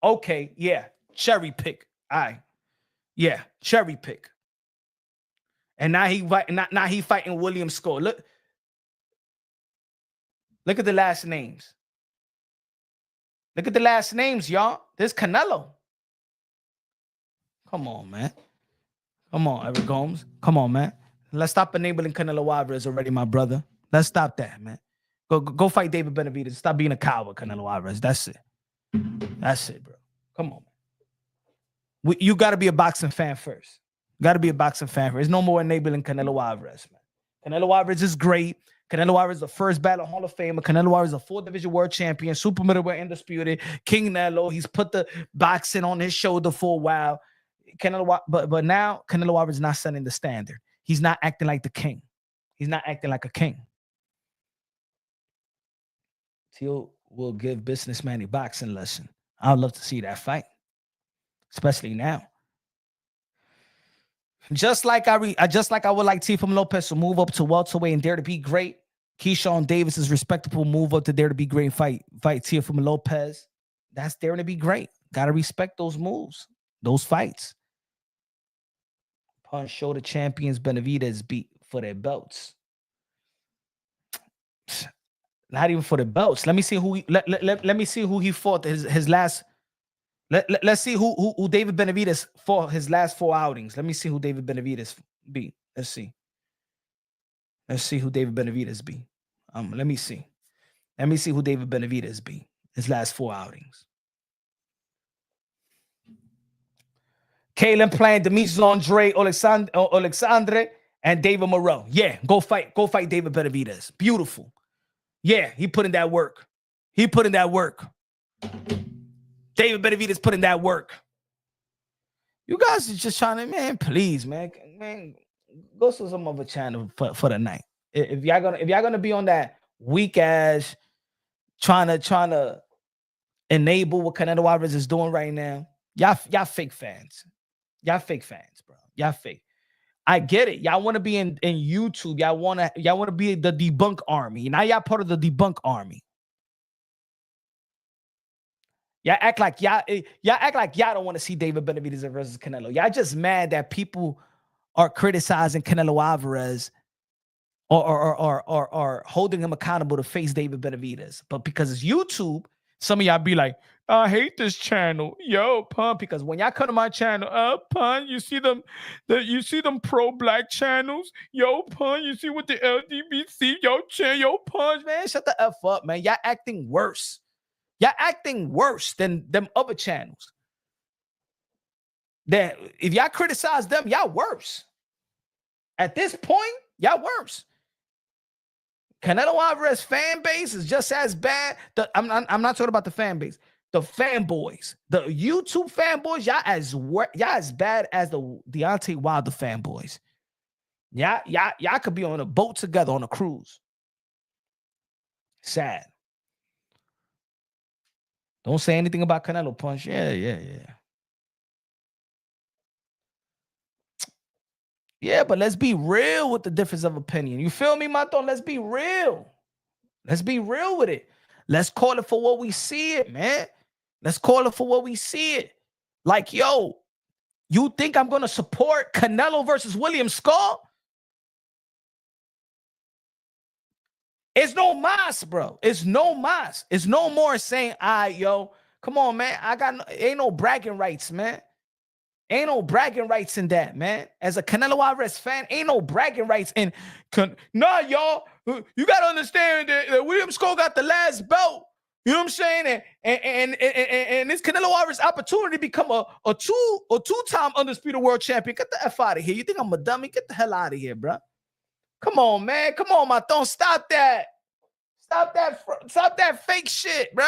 Okay, yeah. Cherry pick. Yeah, cherry pick. And now he fighting William Score. Look. Look at the last names. Look at the last names, y'all. There's Canelo. Come on, man. Come on, Eric Gomes. Come on, man. Let's stop enabling Canelo Alvarez already, my brother. Let's stop that, man. Go fight David Benavidez. Stop being a coward, Canelo Alvarez. That's it. That's it, bro. Come on, man. You got to be a boxing fan first. Got to be a boxing fan first. There's no more enabling Canelo Alvarez, man. Canelo Alvarez is great. Canelo Alvarez is the first battle Hall of Famer. Canelo Alvarez is a 4-division world champion, super middleweight undisputed, King Nello. He's put the boxing on his shoulder for a while. But now Canelo Alvarez is not setting the standard. He's not acting like the king. He's not acting like a king. Teal will give businessman a boxing lesson. I'd love to see that fight, especially now. Just like I would like Teofimo Lopez to move up to welterweight and dare to be great. Keyshawn Davis is respectable move up to dare to be great and fight Teofimo Lopez. That's daring to be great. Gotta respect those moves, those fights. Punch show the champions Benavidez beat for their belts. Not even for the belts. Let me see who let me see who he fought his last. Let's see who David Benavidez fought his last 4 outings. Let me see who David Benavidez beat. Let's see. Let's see who David Benavidez beat. Let me see. Let me see who David Benavidez beat his last 4 outings. Kalen playing Demetrius Andre, Alexandre, and David Moreau. Yeah, go fight David Benavidez. Beautiful. Yeah, he put in that work. He put in that work. David Benavidez put in that work. You guys are just trying to, man, please, man, go to some other channel for the night. If y'all gonna be on that weak ass trying to enable what Canelo Alvarez is doing right now, y'all fake fans. Y'all fake fans, bro. Y'all fake. I get it. Y'all want to be in YouTube. Y'all want to be the debunk army. Now y'all part of the debunk army. Y'all act like y'all don't want to see David Benavidez versus Canelo. Y'all just mad that people are criticizing Canelo Alvarez or holding him accountable to face David Benavidez. But because it's YouTube, some of y'all be like, I hate this channel. Yo, Pun, because when y'all come to my channel, Pun, you see them pro-black channels? Yo, Pun, you see what the LGBT, yo, Pun, man, shut the F up, man. Y'all acting worse. Y'all acting worse than them other channels. That if y'all criticize them, y'all worse. At this point, y'all worse. Canelo Alvarez fan base is just as bad. I'm not talking about the fan base. The fanboys, the YouTube fanboys, y'all as bad as the Deontay Wilder fanboys. Y'all could be on a boat together on a cruise. Sad. Don't say anything about Canelo Punch. Yeah. Yeah, but let's be real with the difference of opinion. You feel me, Maton? Let's be real. Let's be real with it. Let's call it for what we see it, man. Let's call it for what we see it. Like, yo, you think I'm going to support Canelo versus William Skull? It's no mas, bro. It's no mas. It's no more saying, yo, come on, man. Ain't no bragging rights, man. Ain't no bragging rights in that, man. As a Canelo Alvarez fan, ain't no bragging rights in. Nah, y'all. You got to understand that William Skull got the last belt. You know what I'm saying? And this Canelo Alvarez opportunity to become a two-time undisputed world champion. Get the F out of here. You think I'm a dummy? Get the hell out of here, bro. Come on, man. Come on, my don't stop that. Stop that fake shit, bro.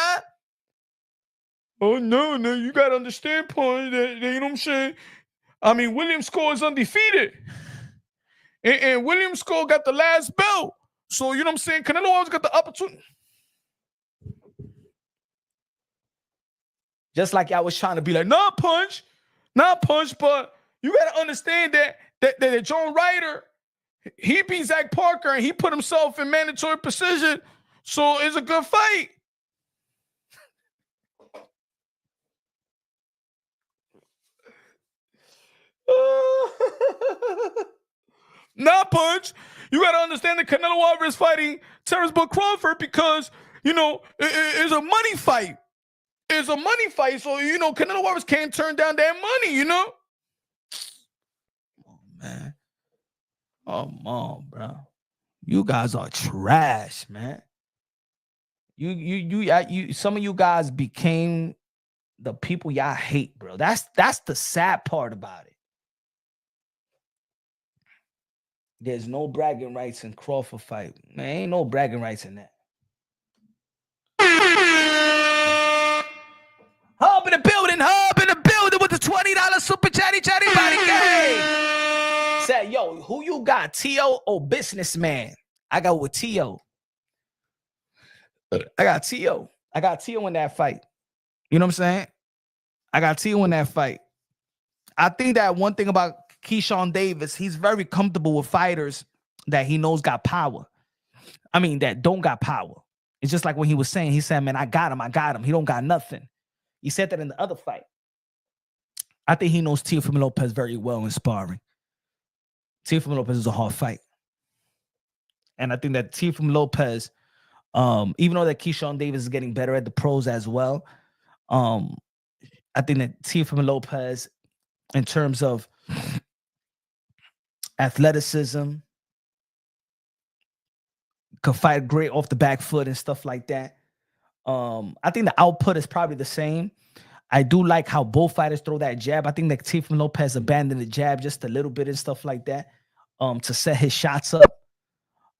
Oh, no, you got to understand, Pun, that, you know what I'm saying? I mean, William Skull is undefeated. And William Skull got the last belt. So, you know what I'm saying? Canelo always got the opportunity. Just like I was trying to be like, not punch, but you got to understand that John Ryder, he beat Zach Parker and he put himself in mandatory precision. So it's a good fight. Not punch. You got to understand that Canelo Alvarez is fighting Terrence Bud Crawford because, it's a money fight. It's a money fight. So, Canelo Alvarez can't turn down that money, Oh, man. Come on, bro. You guys are trash, man. You some of you guys became the people y'all hate, bro. That's the sad part about it. There's no bragging rights in Crawford fight. Man, ain't no bragging rights in that. Hub in the building with the $20 super chatty body game. Said, yo, who you got, T.O. or businessman? I got with T.O. I got T.O. in that fight. You know what I'm saying? I got T.O. in that fight. I think that one thing about Keyshawn Davis, he's very comfortable with fighters that he knows got power. I mean, that don't got power. It's just like when he was saying, he said, man, I got him. He don't got nothing. He said that in the other fight. I think he knows Teofimo Lopez very well in sparring. Teofimo Lopez is a hard fight. And I think that Teofimo Lopez, even though that Keyshawn Davis is getting better at the pros as well, I think that Teofimo Lopez, in terms of athleticism, could fight great off the back foot and stuff like that. I think the output is probably the same. I do like how both fighters throw that jab. I think that Teofimo Lopez abandoned the jab just a little bit and stuff like that to set his shots up.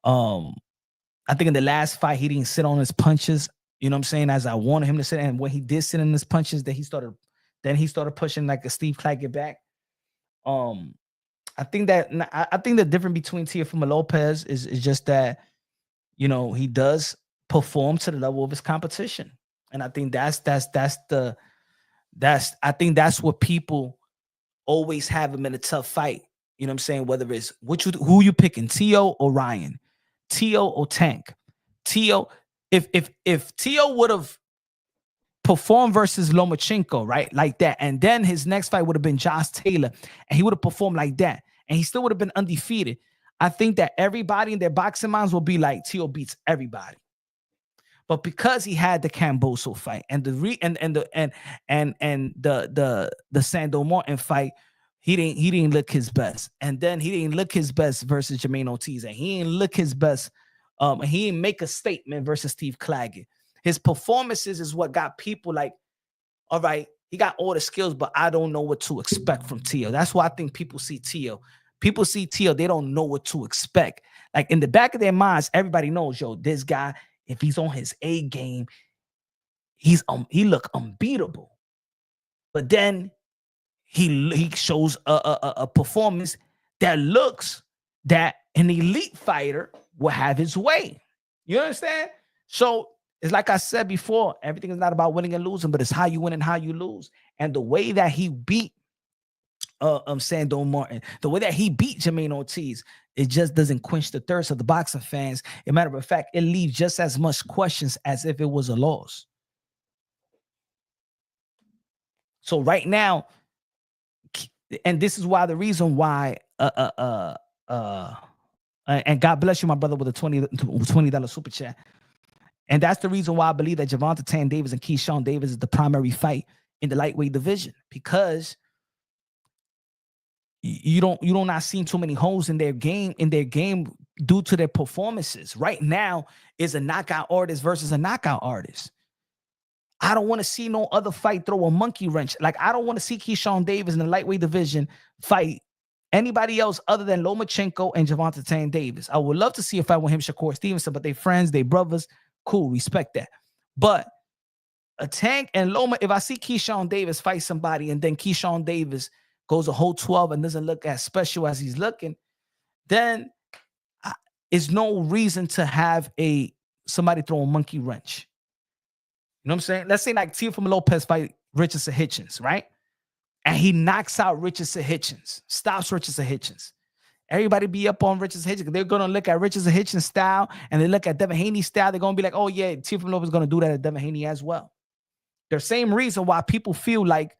I think in the last fight, he didn't sit on his punches, you know what I'm saying, as I wanted him to sit. And when he did sit in his punches, then he started pushing like a Steve Claggett back. I think the difference between Teofimo Lopez is just that, he does perform to the level of his competition. And I think that's what people always have him in a tough fight. You know what I'm saying? Whether it's who you picking, T.O. or Ryan, T.O. or Tank. T.O. If T.O. would have performed versus Lomachenko, right, like that, and then his next fight would have been Josh Taylor, and he would have performed like that, and he still would have been undefeated, I think that everybody in their boxing minds will be like, T.O. beats everybody. But because he had the Camboso fight and the Sando Martin fight, he didn't look his best. And then he didn't look his best versus Jermaine Ortiz. And he didn't look his best. He didn't make a statement versus Steve Claggett. His performances is what got people like, all right, he got all the skills, but I don't know what to expect from T.O. That's why I think people see T.O. People see T.O., they don't know what to expect. Like in the back of their minds, everybody knows, yo, this guy, if he's on his A game, he look unbeatable. But then he shows a performance that looks that an elite fighter will have his way. You understand? So it's like I said before, everything is not about winning and losing, but it's how you win and how you lose. And the way that he beat Sando Martin, the way that he beat Jermaine Ortiz, it just doesn't quench the thirst of the boxing fans. As a matter of fact, it leaves just as much questions as if it was a loss. So right now, and this is why the reason why and God bless you, my brother, with a $20 super chat. And that's the reason why I believe that Gervonta Tank Davis and Keyshawn Davis is the primary fight in the lightweight division, because you don't not seeing too many holes in their game due to their performances. Right now is a knockout artist versus a knockout artist. I don't want to see no other fight throw a monkey wrench. Like, I don't want to see Keyshawn Davis in the lightweight division fight anybody else other than Lomachenko and Gervonta Tank Davis. I would love to see a fight with him, Shakur Stevenson, but they friends, they brothers. Cool, respect that. But a Tank and Loma, if I see Keyshawn Davis fight somebody and then Keyshawn Davis goes a whole 12 and doesn't look as special as he's looking, then it's no reason to have somebody throw a monkey wrench. You know what I'm saying? Let's say like Teofimo Lopez fight Richardson Hitchens, right? And he knocks out Richardson Hitchens, stops Richardson Hitchens. Everybody be up on Richardson Hitchens. They're going to look at Richardson Hitchens' style and they look at Devin Haney's style. They're going to be like, oh yeah, Teofimo Lopez is going to do that at Devin Haney as well. The same reason why people feel like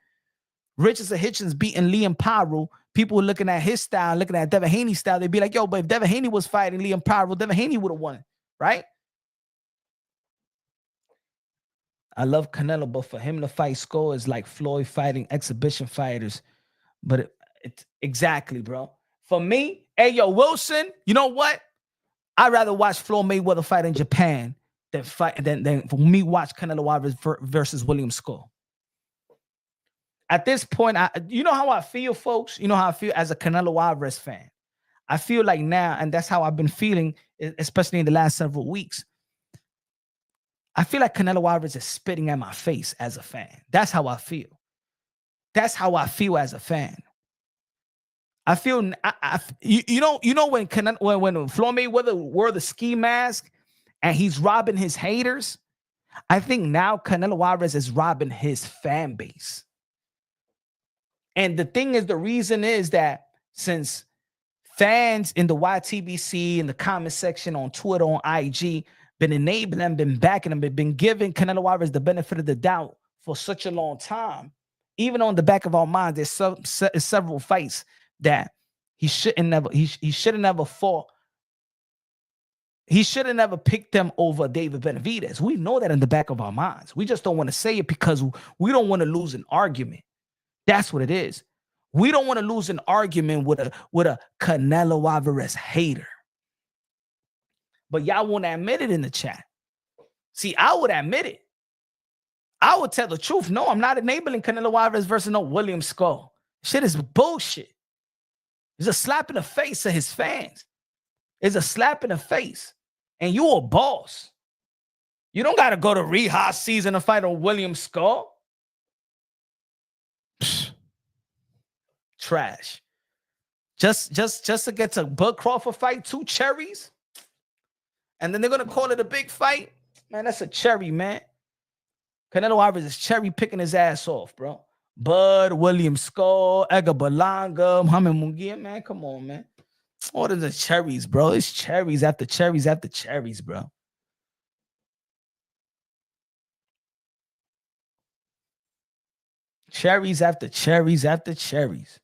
Richardson Hitchens beating Liam Paru, people looking at his style, looking at Devin Haney's style, they'd be like, yo, but if Devin Haney was fighting Liam Pryor, Devin Haney would have won, right? I love Canelo, but for him to fight Skull is like Floyd fighting exhibition fighters. But it's exactly, bro. For me, hey, yo, Wilson, you know what? I'd rather watch Floyd Mayweather fight in Japan than for me watch Canelo Alvarez versus William Skull. At this point, you know how I feel, folks? You know how I feel as a Canelo Alvarez fan? I feel like now, and that's how I've been feeling, especially in the last several weeks. I feel like Canelo Alvarez is spitting at my face as a fan. That's how I feel. That's how I feel as a fan. I feel, you know when Floyd Mayweather wore the ski mask and he's robbing his haters, I think now Canelo Alvarez is robbing his fan base. And the thing is, the reason is that since fans in the YTBC, in the comment section, on Twitter, on IG, been enabling them, been backing them, been giving Canelo Alvarez the benefit of the doubt for such a long time, even on the back of our minds, there's several fights that he shouldn't never fought. He should have never picked them over David Benavidez. We know that in the back of our minds. We just don't want to say it because we don't want to lose an argument. That's what it is. We don't want to lose an argument with a Canelo Alvarez hater. But y'all won't admit it in the chat. See, I would admit it. I would tell the truth. No, I'm not enabling Canelo Alvarez versus no William Skull. Shit is bullshit. It's a slap in the face to his fans. It's a slap in the face. And you a boss. You don't got to go to Rehab season to fight on William Skull. Psh. Trash. Just to get to Bud Crawford fight, 2 cherries. And then they're going to call it a big fight. Man, that's a cherry, man. Canelo Alvarez is cherry picking his ass off, bro. Bud, William Skull, Edgar Berlanga, Muhammad Munguia, man, come on, man. What are the cherries, bro? It's cherries after cherries after cherries, bro. Cherries after cherries after cherries.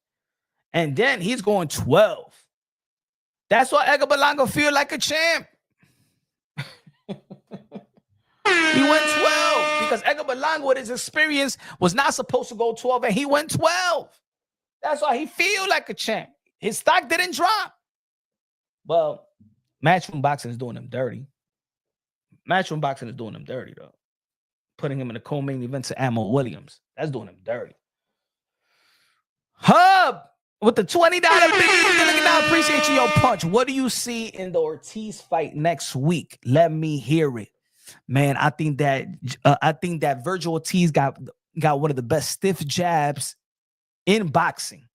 And then he's going 12. That's why Edgar Berlanga feel like a champ. He went 12 because Edgar Berlanga, with his experience, was not supposed to go 12, and he went 12. That's why he feel like a champ. His stock didn't drop. Well, Matchroom Boxing is doing him dirty. Matchroom Boxing is doing him dirty, though. Putting him in the co-main event to Ammo Williams. That's doing him dirty. Hub with the $20 bid. I appreciate you, your punch. What do you see in the Ortiz fight next week? Let me hear it. Man, I think that Virgil Ortiz got one of the best stiff jabs in boxing.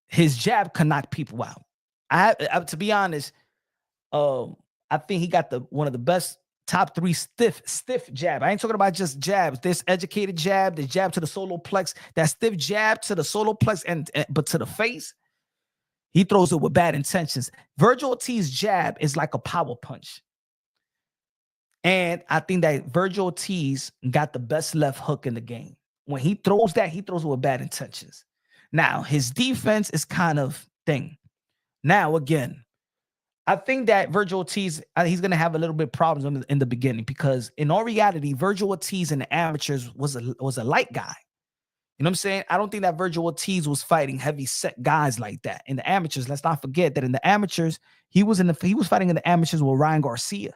His jab can knock people out. I to be honest, I think he got one of the best top 3 stiff jab. I ain't talking about just jabs. This educated jab, the jab to the solar plex, that stiff jab to the solar plex, but to the face, he throws it with bad intentions. Virgil Ortiz's jab is like a power punch. And I think that Virgil Ortiz got the best left hook in the game. When he throws that, he throws it with bad intentions. Now, his defense is kind of thing. Now, again, I think that Virgil Ortiz, he's going to have a little bit of problems in the beginning because in all reality, Virgil Ortiz in the amateurs was a light guy. You know what I'm saying? I don't think that Virgil Ortiz was fighting heavy set guys like that. In the amateurs, let's not forget that in the amateurs, he was fighting in the amateurs with Ryan Garcia.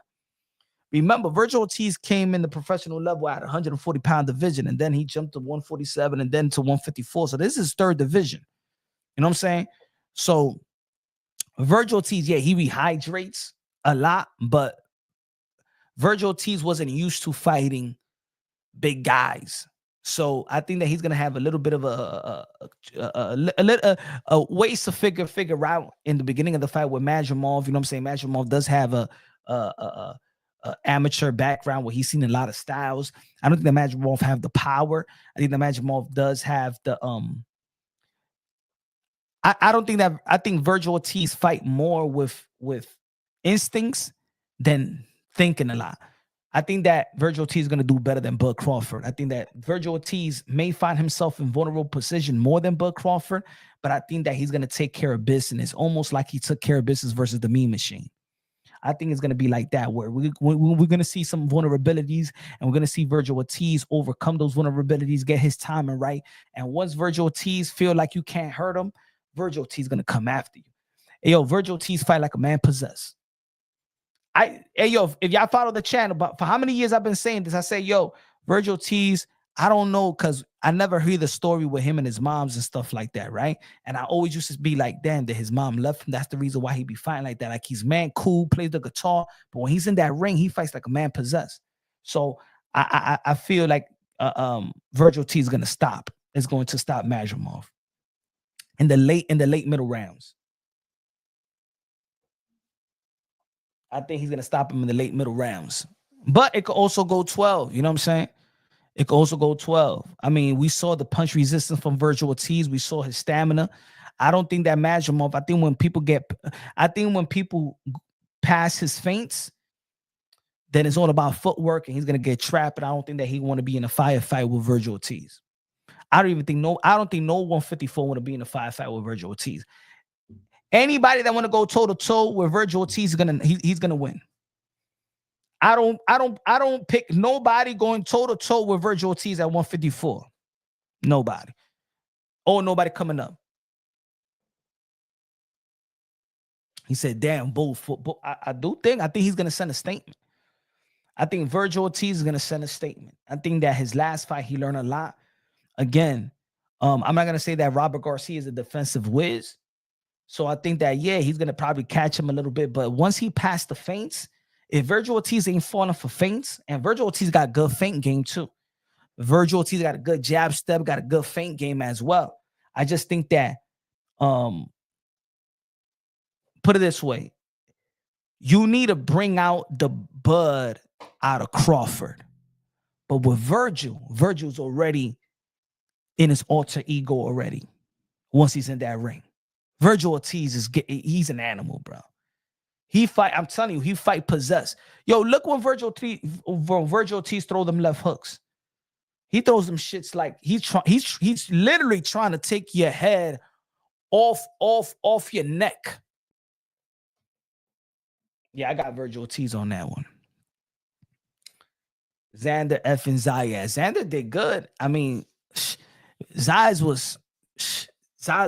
Remember, Virgil Ortiz came in the professional level at 140-pound division, and then he jumped to 147 and then to 154. So this is his 3rd division. You know what I'm saying? So Virgil Ortiz, yeah, he rehydrates a lot, but Virgil Ortiz wasn't used to fighting big guys. So I think that he's gonna have a little bit of a ways to figure out in the beginning of the fight with Madrimov. You know what I'm saying? Madrimov does have a amateur background where he's seen a lot of styles. I don't think that Madrimov have the power. I think that Madrimov does have the I think Virgil Ortiz fight more with instincts than thinking a lot. I think that Virgil Ortiz is going to do better than Bud Crawford. I think that Virgil Ortiz may find himself in vulnerable position more than Bud Crawford, but I think that he's going to take care of business, almost like he took care of business versus the Mean Machine. I think it's going to be like that, where we're going to see some vulnerabilities, and we're going to see Virgil Ortiz overcome those vulnerabilities, get his timing right. And once Virgil Ortiz feel like you can't hurt him, Virgil Ortiz is going to come after you. Hey, yo, Virgil Ortiz fight like a man possessed. Hey, yo, if y'all follow the channel, but for how many years I've been saying this, I say, yo, Virgil Ortiz, I don't know, because I never hear the story with him and his moms and stuff like that, right? And I always used to be like, damn, that his mom left him. That's the reason why he be fighting like that. Like, he's man cool, plays the guitar, but when he's in that ring, he fights like a man possessed. So I feel like Virgil Ortiz is going to stop. It's going to stop Madrimov in the late middle rounds. I think he's going to stop him in the late middle rounds. But it could also go 12. You know what I'm saying? It could also go 12. I mean, we saw the punch resistance from Virgil Ortiz. We saw his stamina. I don't think that Madrimov, I think when people pass his feints, then it's all about footwork and he's going to get trapped. And I don't think that he want to be in a firefight with Virgil Ortiz. I don't think no 154 want to be in a firefight with Virgil Ortiz. Anybody that want to go toe to toe with Virgil Ortiz he's gonna win. I don't pick nobody going toe to toe with Virgil Ortiz at 154. Nobody. Or nobody coming up. He said, damn, bull. I think he's gonna send a statement. I think Virgil Ortiz is gonna send a statement. I think that his last fight, he learned a lot. Again, I'm not gonna say that Robert Garcia is a defensive whiz. So I think that, yeah, he's going to probably catch him a little bit. But once he passed the feints, if Virgil Ortiz ain't falling for feints, and Virgil Ortiz got good feint game too. Virgil Ortiz got a good jab step, got a good feint game as well. I just think that, put it this way, you need to bring out the bud out of Crawford. But with Virgil's already in his alter ego already once he's in that ring. Virgil Ortiz he's an animal, bro. I'm telling you, he fight possessed. Yo, look when Virgil Ortiz throw them left hooks. He throws them shits like he's literally trying to take your head off your neck. Yeah, I got Virgil Ortiz on that one. Xander effing Zayas. Xander did good. I mean, Zayas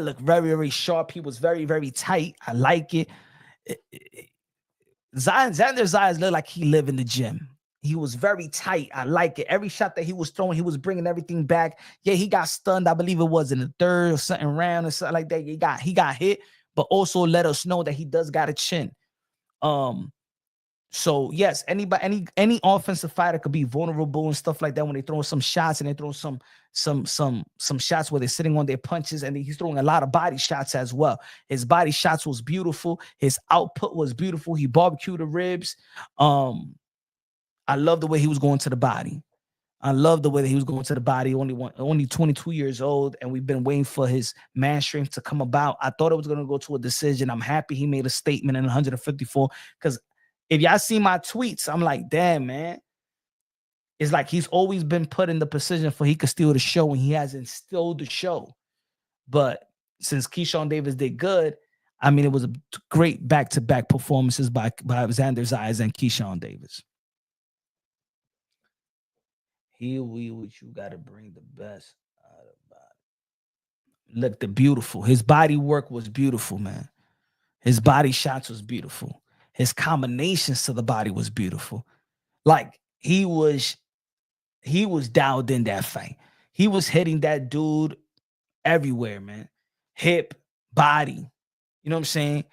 looked very, very sharp. He was very, very tight. I like it. Xander Zayas looked like he lived in the gym. He was very tight. I like it. Every shot that he was throwing, he was bringing everything back. Yeah, he got stunned. I believe it was in the third or something round or something like that. He got hit, but also let us know that he does got a chin. So yes, any offensive fighter could be vulnerable and stuff like that when they throw some shots and they throw some shots where they're sitting on their punches, and he's throwing a lot of body shots as well. His body shots was beautiful. His output was beautiful. He barbecued the ribs. I love the way he was going to the body. Only 22 years old, and we've been waiting for his man strength to come about. I thought it was going to go to a decision. I'm happy he made a statement in 154, because if y'all see my tweets, I'm like, damn, man. It's like he's always been put in the position for he could steal the show, and he hasn't stole the show. But since Keyshawn Davis did good, I mean, it was a great back-to-back performances by Xander Zayas and Keyshawn Davis. Here we what you got to bring the best out of body. Look, the beautiful. His body work was beautiful, man. His body shots was beautiful. His combinations to the body was beautiful. Like, he was dialed in that fight. He was hitting that dude everywhere, man. Hip, body. You know what I'm saying?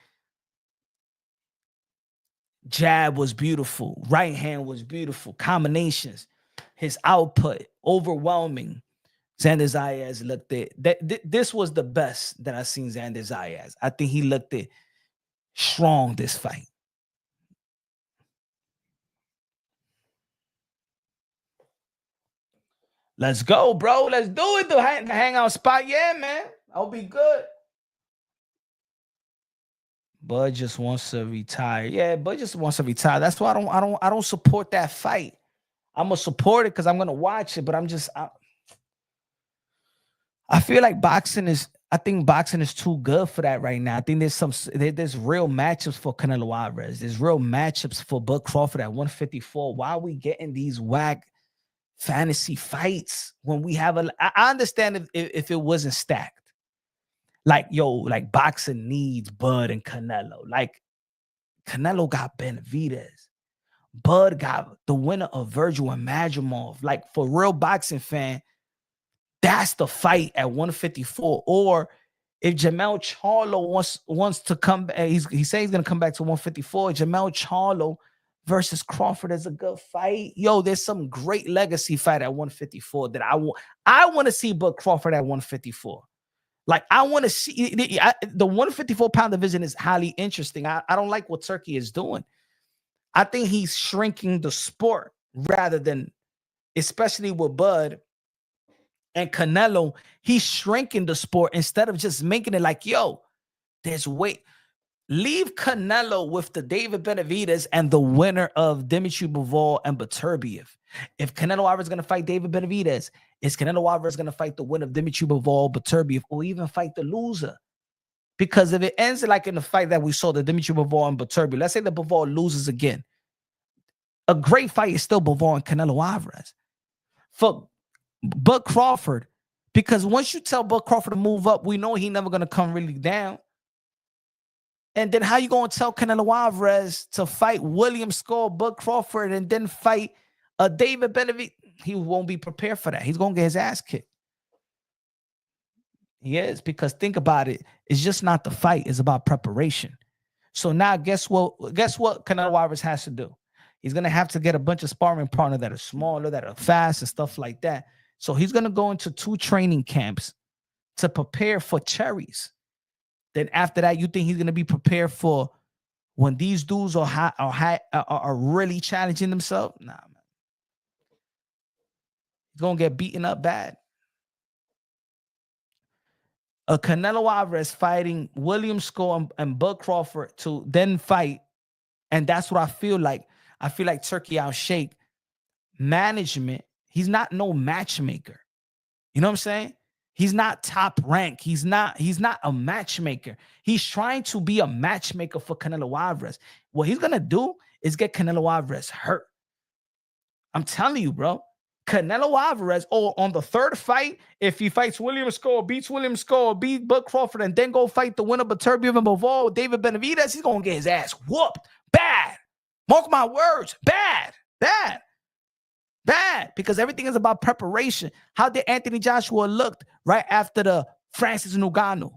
Jab was beautiful. Right hand was beautiful. Combinations. His output, overwhelming. Xander Zayas looked it. This was the best that I've seen Xander Zayas. I think he looked it strong this fight. Let's go, bro. Let's do it. The hangout spot. Yeah, man. I'll be good. Bud just wants to retire. Yeah, Bud just wants to retire. That's why I don't support that fight. I'm gonna support it because I'm gonna watch it, but I feel like boxing is. I think boxing is too good for that right now. I think there's real matchups for Canelo Alvarez. There's real matchups for Bud Crawford at 154. Why are we getting these whack fantasy fights when we have I understand if it wasn't stacked. Like, like boxing needs Bud and Canelo. Like, Canelo got Benavidez. Bud got the winner of Virgil and Madrimov. Like, for real boxing fan, that's the fight at 154. Or if Jamel Charlo wants to come back, he says he's going to come back to 154. Jamel Charlo versus Crawford is a good fight. Yo, there's some great legacy fight at 154 that I want to see Bud Crawford at 154. Like, I want to see the 154-pound division is highly interesting. I don't like what Turkey is doing. I think he's shrinking the sport rather than, especially with Bud and Canelo, he's shrinking the sport instead of just making it like, yo, there's weight. Leave Canelo with the David Benavidez and the winner of Dimitri Bivol and Beterbiev. If Canelo Alvarez is going to fight David Benavidez, is Canelo Alvarez going to fight the winner of Dimitri Bivol, Beterbiev, or even fight the loser? Because if it ends like in the fight that we saw, the Dimitri Bivol and Beterbiev, let's say the Bivol loses again, a great fight is still Bivol and Canelo Alvarez. For Bud Crawford, because once you tell Bud Crawford to move up, we know he's never going to come really down. And then how you going to tell Canelo Alvarez to fight William Skull, Bud Crawford, and then fight David Benavidez? He won't be prepared for that. He's going to get his ass kicked. He is, because think about it. It's just not the fight. It's about preparation. So now guess what Canelo Alvarez has to do? He's going to have to get a bunch of sparring partners that are smaller, that are fast and stuff like that. So he's going to go into 2 training camps to prepare for cherries. Then after that, you think he's going to be prepared for when these dudes are really challenging themselves? Nah, man. He's going to get beaten up bad. A Canelo Alvarez fighting William Skull and Bud Crawford to then fight. And that's what I feel like. I feel like Turkey outshake management. He's not no matchmaker. You know what I'm saying? He's not top rank. He's not a matchmaker. He's trying to be a matchmaker for Canelo Alvarez. What he's going to do is get Canelo Alvarez hurt. I'm telling you, bro. Canelo Alvarez, on the third fight, if he fights William Skull, beats Bud Crawford, and then go fight the winner, Beterbiev and Bivol, David Benavidez, he's going to get his ass whooped. Bad. Mark my words. Bad. Because everything is about preparation. How did Anthony Joshua look right after the Francis Ngannou?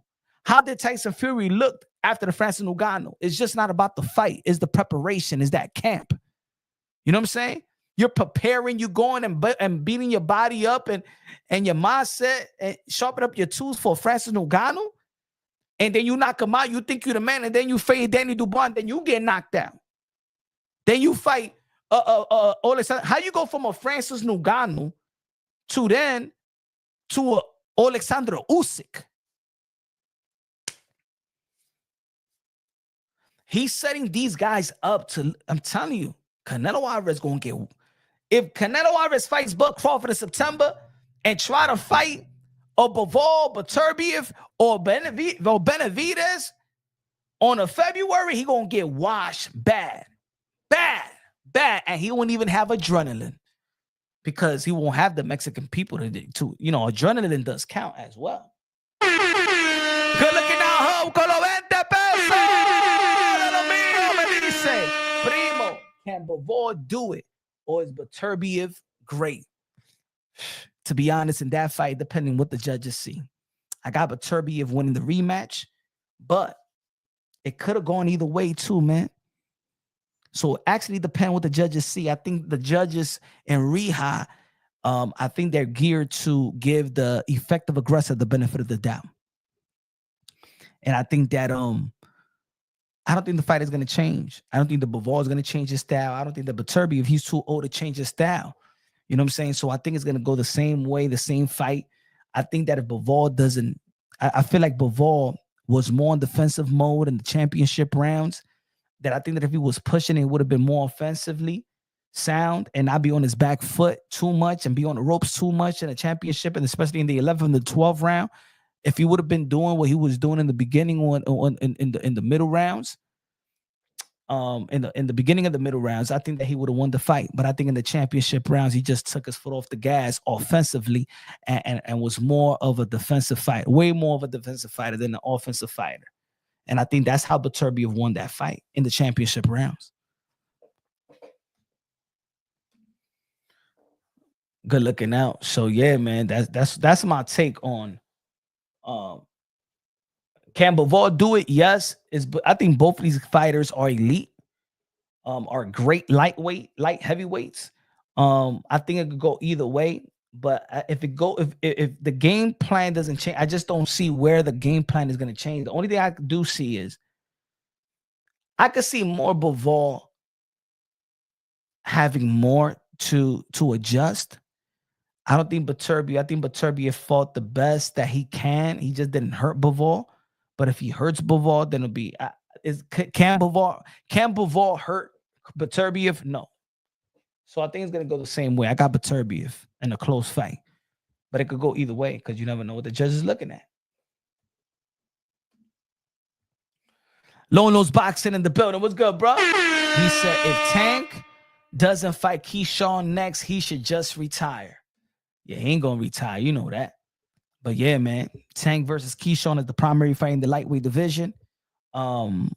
How did Tyson Fury look after the Francis Ngannou? It's just not about the fight. It's the preparation. It's that camp. You know what I'm saying? You're preparing, you going and beating your body up and your mindset and sharpen up your tools for Francis Ngannou. And then you knock him out. You think you're the man. And then you fade Danny Dubois. And then you get knocked out. Then you fight how you go from a Francis Ngannou to Alexander Usyk? He's setting these guys up to, I'm telling you, Canelo Alvarez going to get, if Canelo Alvarez fights Bud Crawford in September and try to fight a Bivol, Beterbiev, or Benavidez on a February, he going to get washed bad. And he won't even have adrenaline because he won't have the Mexican people to adrenaline does count as well. Good looking out, con los 20 pesos. Primo, can Bivol do it? Or is Beterbiev great? To be honest, in that fight, depending what the judges see, I got Beterbiev winning the rematch, but it could have gone either way too, man. So actually depend what the judges see. I think the judges in Reha, I think they're geared to give the effective aggressor the benefit of the doubt. And I think that I don't think the fight is going to change. I don't think the Bivol is going to change his style. I don't think that Beterbiev, if he's too old to change his style. You know what I'm saying? So I think it's going to go the same way, the same fight. I think that if Bivol doesn't, I feel like Bivol was more in defensive mode in the championship rounds. That I think that if he was pushing, it would have been more offensively sound and not be on his back foot too much and be on the ropes too much in the championship, and especially in the 11th and the 12th round. if he would have been doing what he was doing in the beginning in the middle rounds, in the beginning of the middle rounds, I think that he would have won the fight. But I think in the championship rounds, he just took his foot off the gas offensively and was more of a defensive fight, way more of a defensive fighter than an offensive fighter. And I think that's how Beterbiev won that fight in the championship rounds. Good looking out. So yeah, man, that's my take on can Bivol do it? Yes. I think both of these fighters are elite, are great light heavyweights. I think it could go either way. But if the game plan doesn't change, I just don't see where the game plan is going to change. The only thing I do see is I could see more Bivol having more to adjust. I think Beterbiev fought the best that he can. He just didn't hurt Bivol. But if he hurts Bivol, then it'll be can Bivol hurt Beterbiev? No. So I think it's gonna go the same way. I got Beterbiev in a close fight, but it could go either way because you never know what the judge is looking at. Lone Nose Boxing in the building. What's good, bro? He said if Tank doesn't fight Keyshawn next, he should just retire. Yeah, he ain't gonna retire. You know that. But yeah, man, Tank versus Keyshawn is the primary fight in the lightweight division. Tank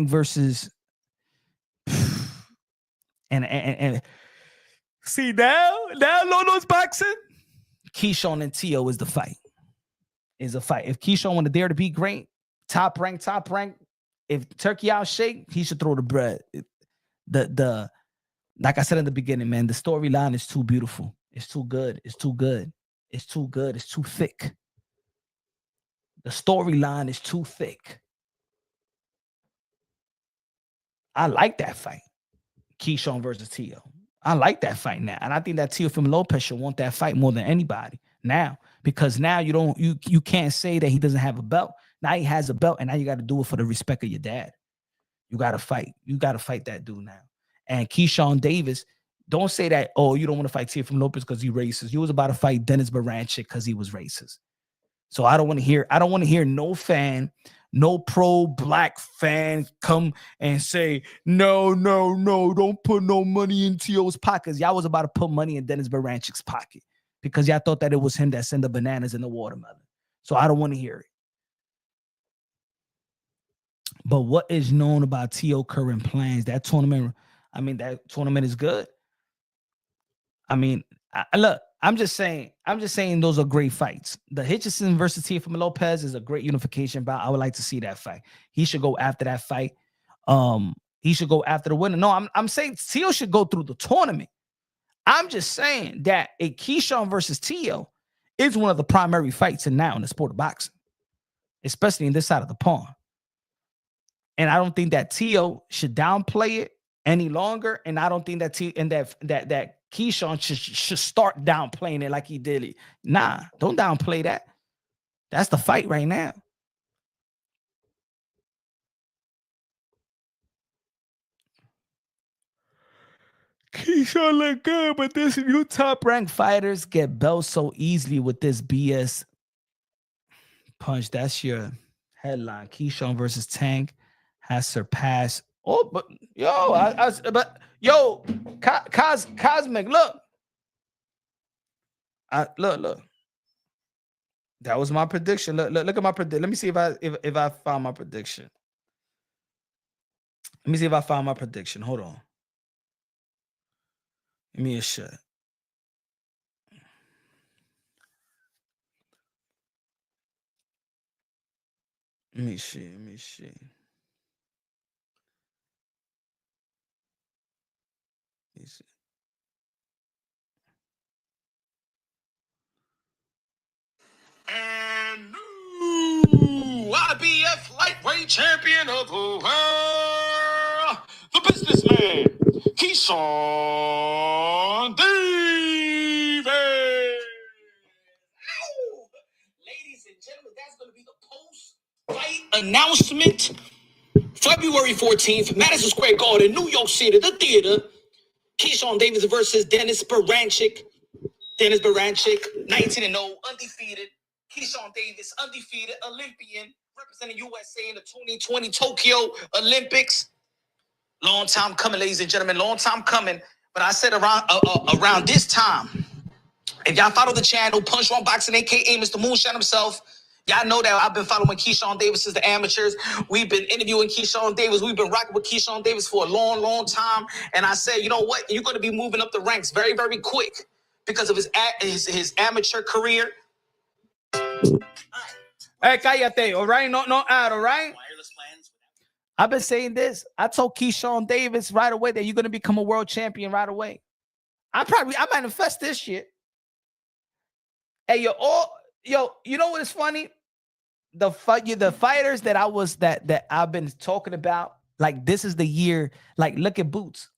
versus and see now Lolo's boxing. Keyshawn and Tio is the fight. Is a fight. If Keyshawn want to dare to be great, top rank. If Turkey out shake, he should throw the bread. The like I said in the beginning, man, the storyline is too beautiful. It's too good. It's too good. It's too good. It's too thick. The storyline is too thick. I like that fight. Keyshawn versus Tio. I like that fight now. And I think that Teofimo Lopez should want that fight more than anybody now. Because now you can't say that he doesn't have a belt. Now he has a belt, and now you got to do it for the respect of your dad. You got to fight. You got to fight that dude now. And Keyshawn Davis, don't say that, oh, you don't want to fight Teofimo Lopez because he's racist. You was about to fight Dennis Berinchyk because he was racist. So I don't want to hear no fan, no pro-black fan come and say, no, don't put no money in Tio's pockets. Y'all was about to put money in Dennis Berincyk's pocket because y'all thought that it was him that sent the bananas and the watermelon. So I don't want to hear it. But what is known about Tio current plans? That tournament is good. I mean, look, I'm just saying those are great fights. The Hitchison versus Teofimo Lopez is a great unification bout. I would like to see that fight. He should go after that fight. He should go after the winner. No, I'm saying Tio should go through the tournament. I'm just saying that a Keyshawn versus Tio is one of the primary fights in the sport of boxing, especially in this side of the pond. And I don't think that Tio should downplay it any longer. And I don't think that that Keyshawn should start downplaying it like he did it. Nah, don't downplay that. That's the fight right now. Keyshawn look good, but this new top-ranked fighters get belts so easily with this BS punch. That's your headline. Keyshawn versus Tank has surpassed. Oh, but Cosmic, look. Look. That was my prediction. Look at my prediction. Let me see if I found my prediction. Let me see if I found my prediction. Hold on. Give me a shot. Let me see. And new IBF lightweight champion of the world, the businessman, Keyshawn Davis. Ladies and gentlemen, that's going to be the post-fight announcement. February 14th, Madison Square Garden, New York City, the theater. Keyshawn Davis versus Dennis Berinchyk. Dennis Berinchyk, 19-0, undefeated. Keyshawn Davis, undefeated Olympian, representing USA in the 2020 Tokyo Olympics. Long time coming, ladies and gentlemen, long time coming. But I said around this time, if y'all follow the channel, Punch One Boxing, aka Mr. Moonshine himself, y'all know that I've been following Keyshawn Davis since the amateurs. We've been interviewing Keyshawn Davis. We've been rocking with Keyshawn Davis for a long, long time. And I said, you know what? You're going to be moving up the ranks very, very quick because of his amateur career. Hey, cállate, all right? No ad, all right? I've been saying this. I told Keyshawn Davis right away that you're going to become a world champion right away. I manifest this shit. Hey, you know what is funny? The fighters that I've been talking about, like this is the year. Like, look at Boots.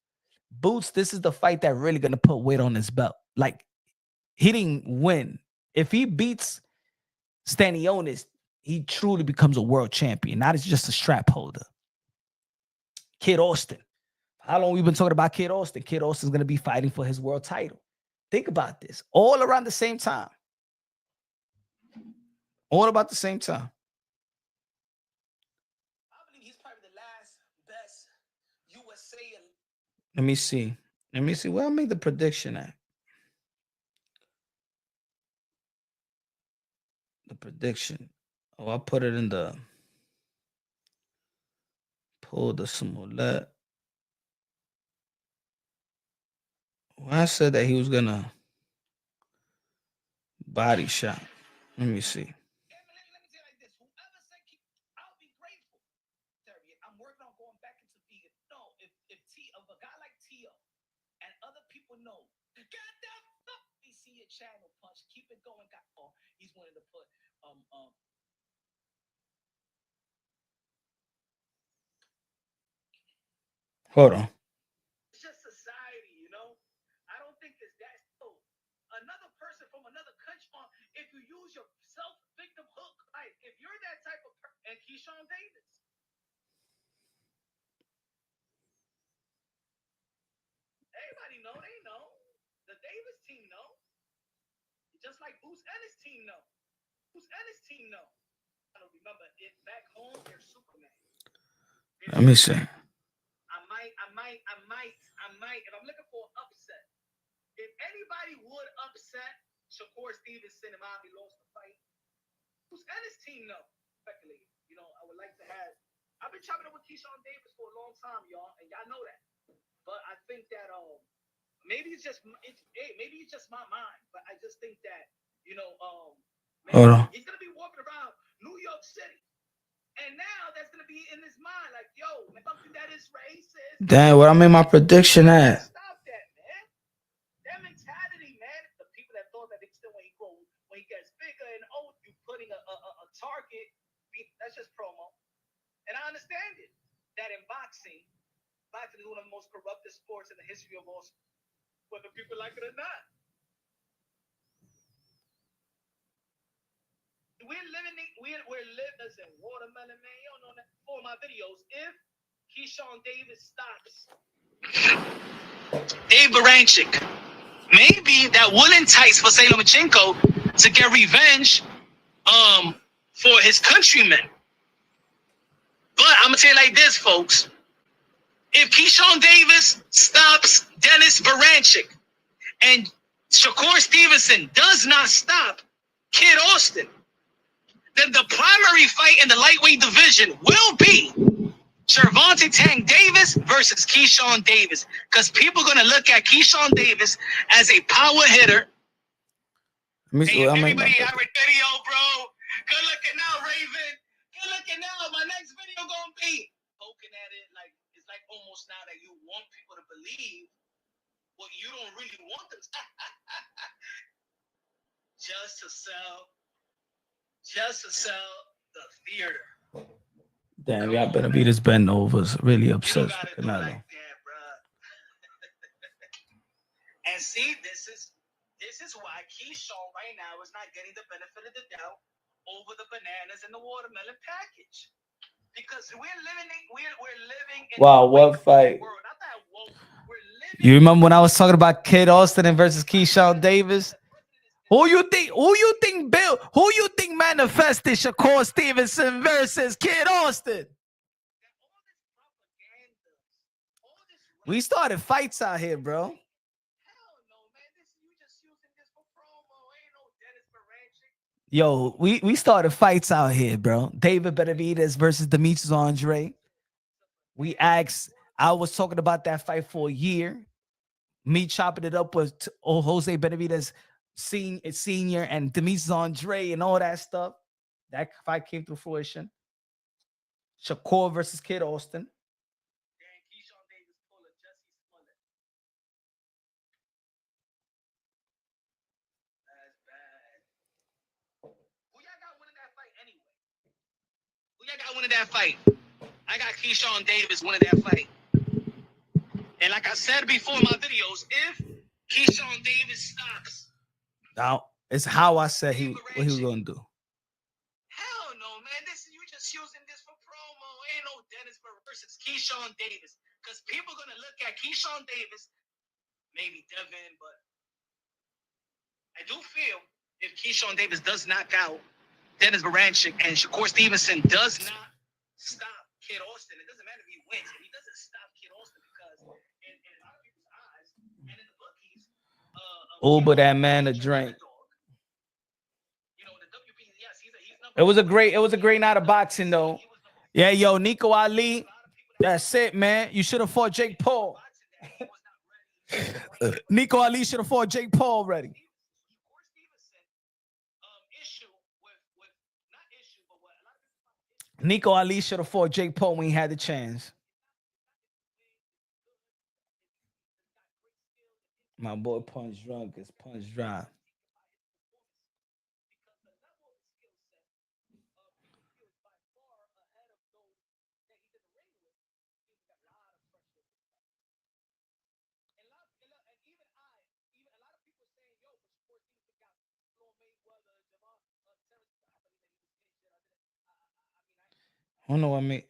Boots, this is the fight that really gonna put weight on his belt. Like, he didn't win. If he beats Stanionis, he truly becomes a world champion. Not as just a strap holder. Kid Austin. How long we've been talking about Kid Austin? Kid Austin's gonna be fighting for his world title. Think about this. All around the same time. All about the same time. I believe he's probably the last best USA. Let me see. Where I made the prediction at. The prediction. Oh, I put it in the. Pull the Smollett. Well, I said that he was gonna body shot. Let me see. Channel Punch, keep it going. He's wanting to put hold on. It's just society, you know. I don't think it's that. So another person from another country, if you use your self-victim hook, like if you're that type of person, and Keyshawn Davis. Everybody know, they know. The Davis team know. Just like Boots and his team know. I don't remember it back home. They're Superman. Let me see. I might. If I'm looking for an upset, if anybody would upset Shakur Stevenson and Bobby lost the fight, Boots and his team know. Speculating. You know, I would like to have. I've been chopping up with Keyshawn Davis for a long time, y'all, and y'all know that. But I think that maybe it's just my mind, but I just think that, you know, he's gonna be walking around New York City, and now that's gonna be in his mind, like, yo, something that is racist. Damn, what I made my prediction at? Stop that, man. That mentality, man. The people that thought that still when he gets bigger and you putting a target, that's just promo. And I understand it. That in boxing is one of the most corrupted sports in the history of all sports. Whether people like it or not. We're living as in watermelon, man. You don't know that. For my videos, if Keyshawn Davis stops Dave Berinchyk, maybe that will entice for Lomachenko to get revenge for his countrymen. But I'm gonna tell you like this, folks. If Keyshawn Davis stops Dennis Berinchyk and Shakur Stevenson does not stop Kid Austin, then the primary fight in the lightweight division will be Gervonta Tank Davis versus Keyshawn Davis. Because people are going to look at Keyshawn Davis as a power hitter. Hey, everybody, I read video, bro. Good looking out, Raven. Good looking out. My next video going to be poking at it like, it's like almost now that you want people to believe what you don't really want them to. just to sell the theater. Damn, y'all better be this bend overs. Really upset. Like that, and see, this is why Keyshawn right now is not getting the benefit of the doubt over the bananas and the watermelon package. Because we're living in what fight? World. Not that woke. You remember when I was talking about Kid Austin versus Keyshawn Davis? Who you think built? Who you think manifested Shakur Stevenson versus Kid Austin? We started fights out here, bro. Yo, we started fights out here, bro. David Benavidez versus Demetrius Andre. We asked, I was talking about that fight for a year. Me chopping it up with Jose Benavidez senior and Demetrius Andre and all that stuff. That fight came to fruition. Shakur versus Kid Austin. I got winning that fight. I got Keyshawn Davis winning that fight. And like I said before in my videos, if Keyshawn Davis stops, now it's how I said what he was gonna do. Hell no, man. You just using this for promo. Ain't no Dennis versus Keyshawn Davis. Because people are gonna look at Keyshawn Davis, maybe Devin, but I do feel if Keyshawn Davis does knock out Dennis Berinchyk and Shakur Stevenson does not stop Kid Austin, it doesn't matter if he wins. If he doesn't stop Kid Austin, because in a lot of people's eyes and in the bookies, Uber that man a drink. You know, the WP, yes, he's it was a great night of boxing though. Yeah, yo, Nico Ali. That's it, man. You should have fought Jake Paul. Nico Ali should have fought Jake Paul already. Nico Ali should have fought Jake Paul when he had the chance. My boy Punch Drunk is Punch Dry. I don't know what I mean.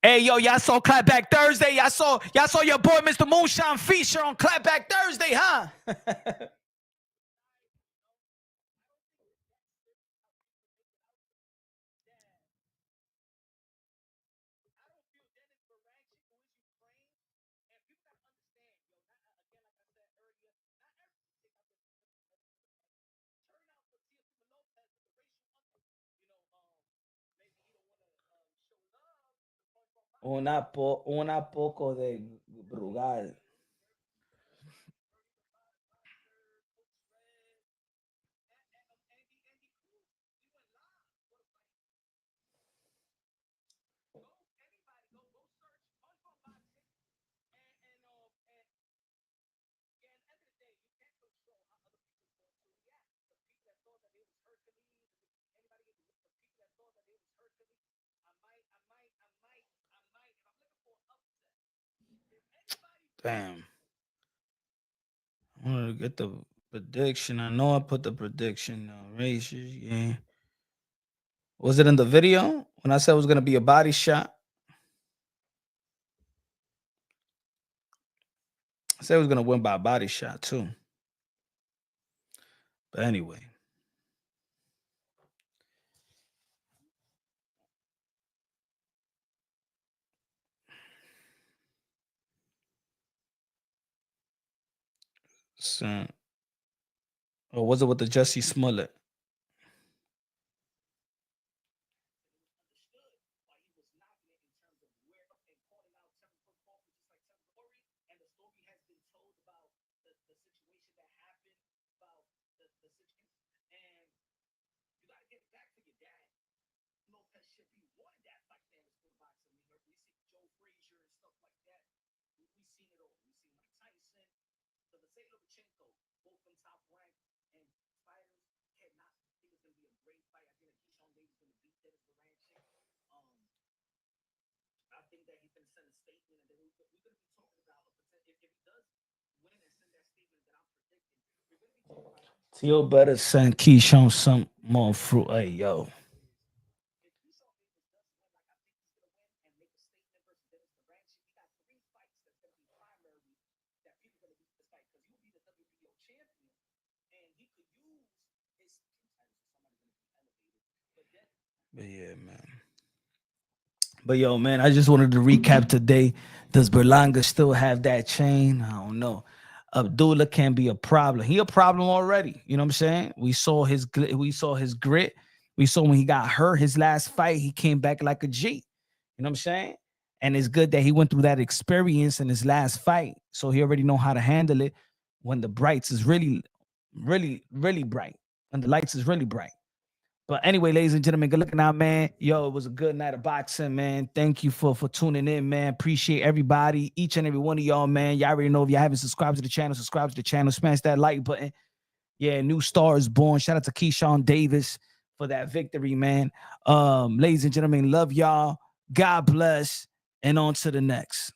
Hey, yo, y'all saw Clapback Thursday. Y'all saw your boy Mr. Moonshine feature on Clapback Thursday, huh? Una poco de Brugal. Damn. I wanted to get the prediction. I know I put the prediction races. Yeah. Was it in the video when I said it was gonna be a body shot? I said it was gonna win by a body shot too. But anyway. So, or was it with the Jesse Smollett? great fight. I think that Keyshawn Davis is going to beat Dennis Berinchyk. I think that he's going to send a statement, and then we're going to be talking about if he does win and send that statement that I'm predicting. We're going to be talking about. Tio better send Keyshawn some more fruit. Hey, yo. If Keyshawn Davis does win, like I think he's going to win and make a statement versus Dennis Berinchyk, we got 3 fights that's going to be primary that people are going to beat this fight because he will be the WBO champion, and he could use his 2 titles for somebody going to be elevated. But yeah, man. But yo, man, I just wanted to recap today. Does Berlanga still have that chain? I don't know. Abdullah can be a problem. He a problem already. You know what I'm saying? We saw his grit. We saw when he got hurt his last fight, he came back like a G. You know what I'm saying? And it's good that he went through that experience in his last fight. So he already know how to handle it when the brights is really, really, really bright. When the lights is really bright. But anyway, ladies and gentlemen, good looking out, man. Yo, it was a good night of boxing, man. Thank you for tuning in, man. Appreciate everybody, each and every one of y'all, man. Y'all already know if y'all haven't subscribed to the channel, subscribe to the channel, smash that like button. Yeah, new star is born. Shout out to Keyshawn Davis for that victory, man. Ladies and gentlemen, love y'all. God bless. And on to the next.